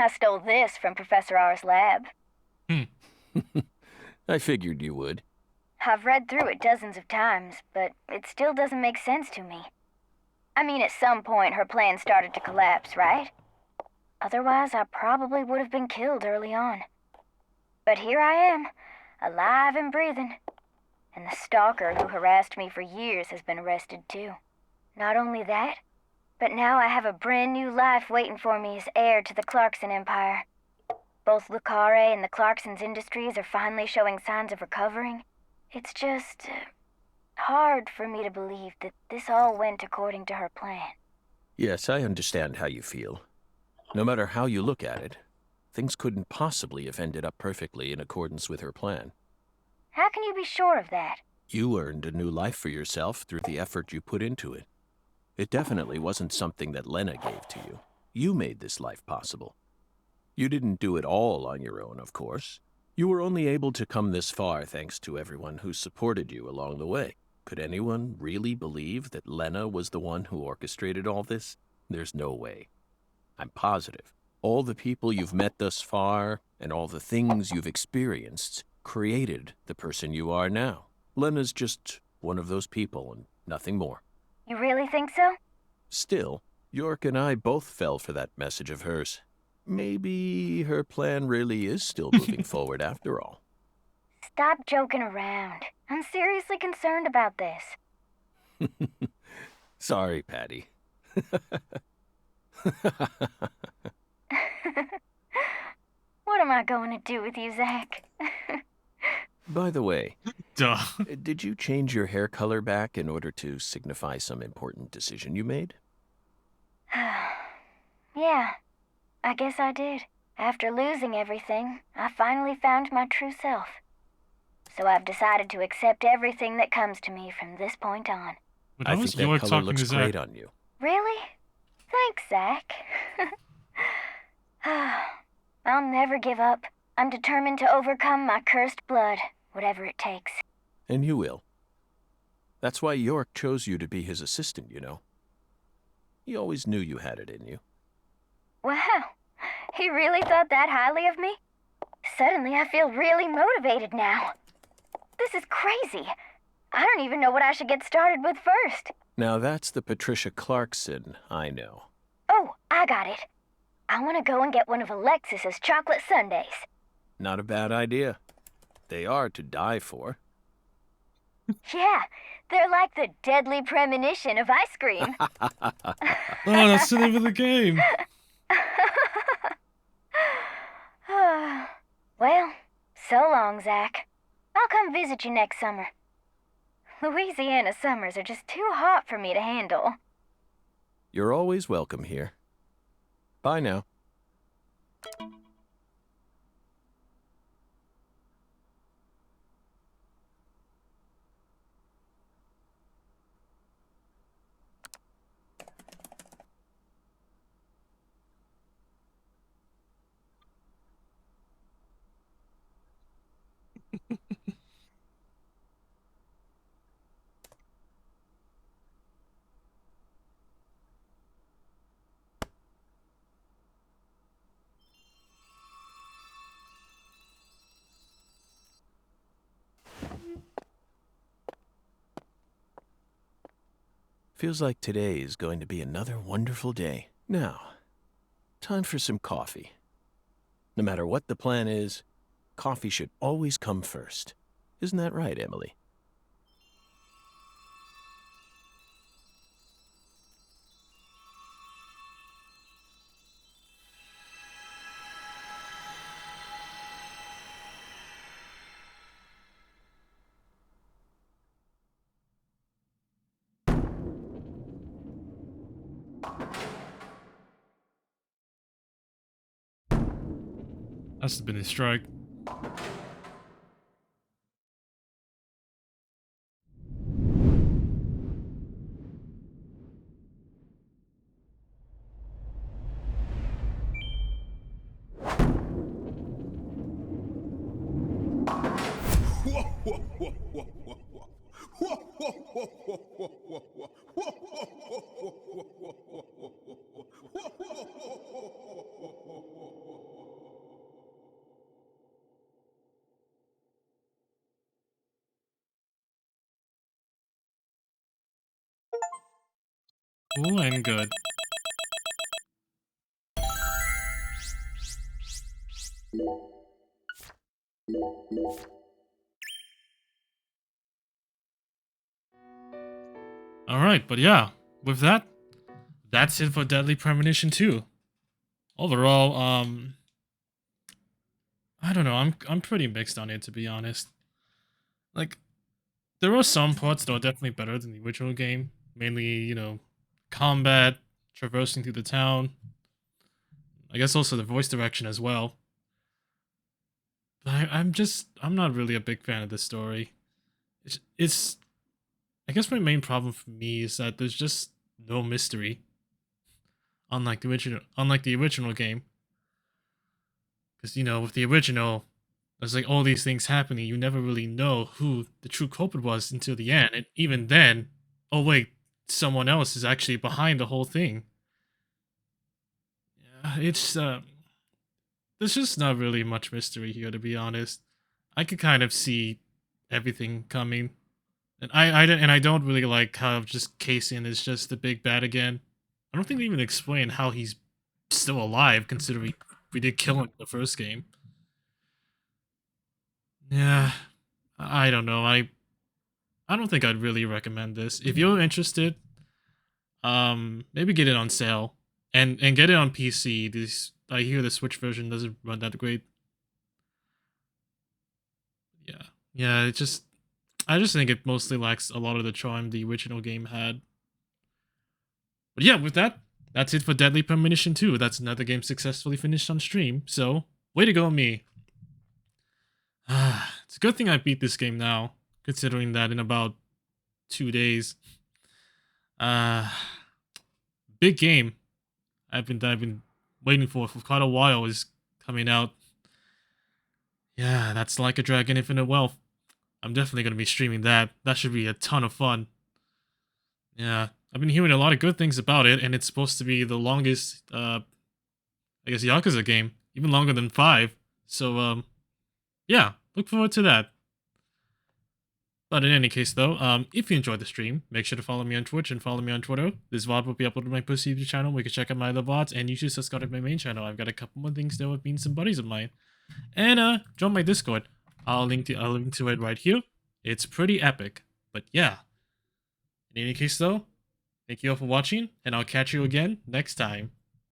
I stole this from Professor R's lab. I figured you would. I've read through it dozens of times, but it still doesn't make sense to me. I mean, at some point her plan started to collapse, right? Otherwise, I probably would have been killed early on. But here I am, alive and breathing. And the stalker who harassed me for years has been arrested too. Not only that, but now I have a brand new life waiting for me as heir to the Clarkson Empire. Both Carre and the Clarkson's industries are finally showing signs of recovering. It's just hard for me to believe that this all went according to her plan. Yes, I understand how you feel. No matter how you look at it, things couldn't possibly have ended up perfectly in accordance with her plan. How can you be sure of that? You earned a new life for yourself through the effort you put into it. It definitely wasn't something that Lena gave to you. You made this life possible. You didn't do it all on your own, of course. You were only able to come this far thanks to everyone who supported you along the way. Could anyone really believe that Lena was the one who orchestrated all this? There's no way. I'm positive. All the people you've met thus far and all the things you've experienced created the person you are now. Lena's just one of those people and nothing more. You really think so? Still, York and I both fell for that message of hers. Maybe her plan really is still moving forward after all. Stop joking around. I'm seriously concerned about this. Sorry, Patti. What am I going to do with you, Zach? By the way, Duh. did you change your hair color back in order to signify some important decision you made? Yeah, I guess I did. After losing everything, I finally found my true self. So I've decided to accept everything that comes to me from this point on. But I I think was that York color talking looks to Zach. great on you. Really? Thanks, Zach. I'll never give up. I'm determined to overcome my cursed blood, whatever it takes. And you will. That's why York chose you to be his assistant, you know. He always knew you had it in you. Wow, he really thought that highly of me? Suddenly I feel really motivated now. This is crazy. I don't even know what I should get started with first. Now that's the Patricia Clarkson I know. Oh, I got it. I want to go and get one of Alexis's chocolate sundaes. Not a bad idea. They are to die for. Yeah, they're like the deadly premonition of ice cream. Oh, that's the name of the game. Well, so long, Zach. I'll come visit you next summer. Louisiana summers are just too hot for me to handle. You're always welcome here. Bye now. Feels like today is going to be another wonderful day. Now, time for some coffee. No matter what the plan is, coffee should always come first. Isn't that right, Emily? That's been a strike. Cool and good. Alright, but yeah, with that, that's it for Deadly Premonition 2. Overall, I don't know, I'm pretty mixed on it, to be honest. Like, there are some parts that are definitely better than the original game. Mainly, you know, combat, traversing through the town. I guess also the voice direction as well. But I'm not really a big fan of this story. It's I guess my main problem for me is that there's just no mystery. Unlike the original game. Because, you know, with the original, there's like all these things happening. You never really know who the true culprit was until the end. And even then, oh wait, someone else is actually behind the whole thing. Yeah, it's, there's just not really much mystery here, to be honest. I could kind of see everything coming. And I don't really like how just Cassian is just the big bad again. I don't think they even explain how he's still alive, considering we did kill him in the first game. Yeah, I don't know. I don't think I'd really recommend this. If you're interested, maybe get it on sale and get it on PC. I hear the Switch version doesn't run that great. Yeah, I just think it mostly lacks a lot of the charm the original game had. But yeah, with that, that's it for Deadly Premonition 2. That's another game successfully finished on stream. So, way to go, me. It's a good thing I beat this game now, considering that in about 2 days. Big game. I've been waiting for quite a while is coming out. Yeah, that's Like a Dragon Infinite Wealth. I'm definitely going to be streaming that. That should be a ton of fun. Yeah, I've been hearing a lot of good things about it, and it's supposed to be the longest, I guess, Yakuza game. Even longer than 5. So, yeah, look forward to that. But in any case, though, if you enjoyed the stream, make sure to follow me on Twitch and follow me on Twitter. This VOD will be uploaded to my Pussy YouTube channel, where you can check out my other VODs, and you should subscribe to my main channel. I've got a couple more things there with being some buddies of mine. And, join my Discord. I'll link to it right here. It's pretty epic. But yeah. In any case, though, thank you all for watching, and I'll catch you again next time.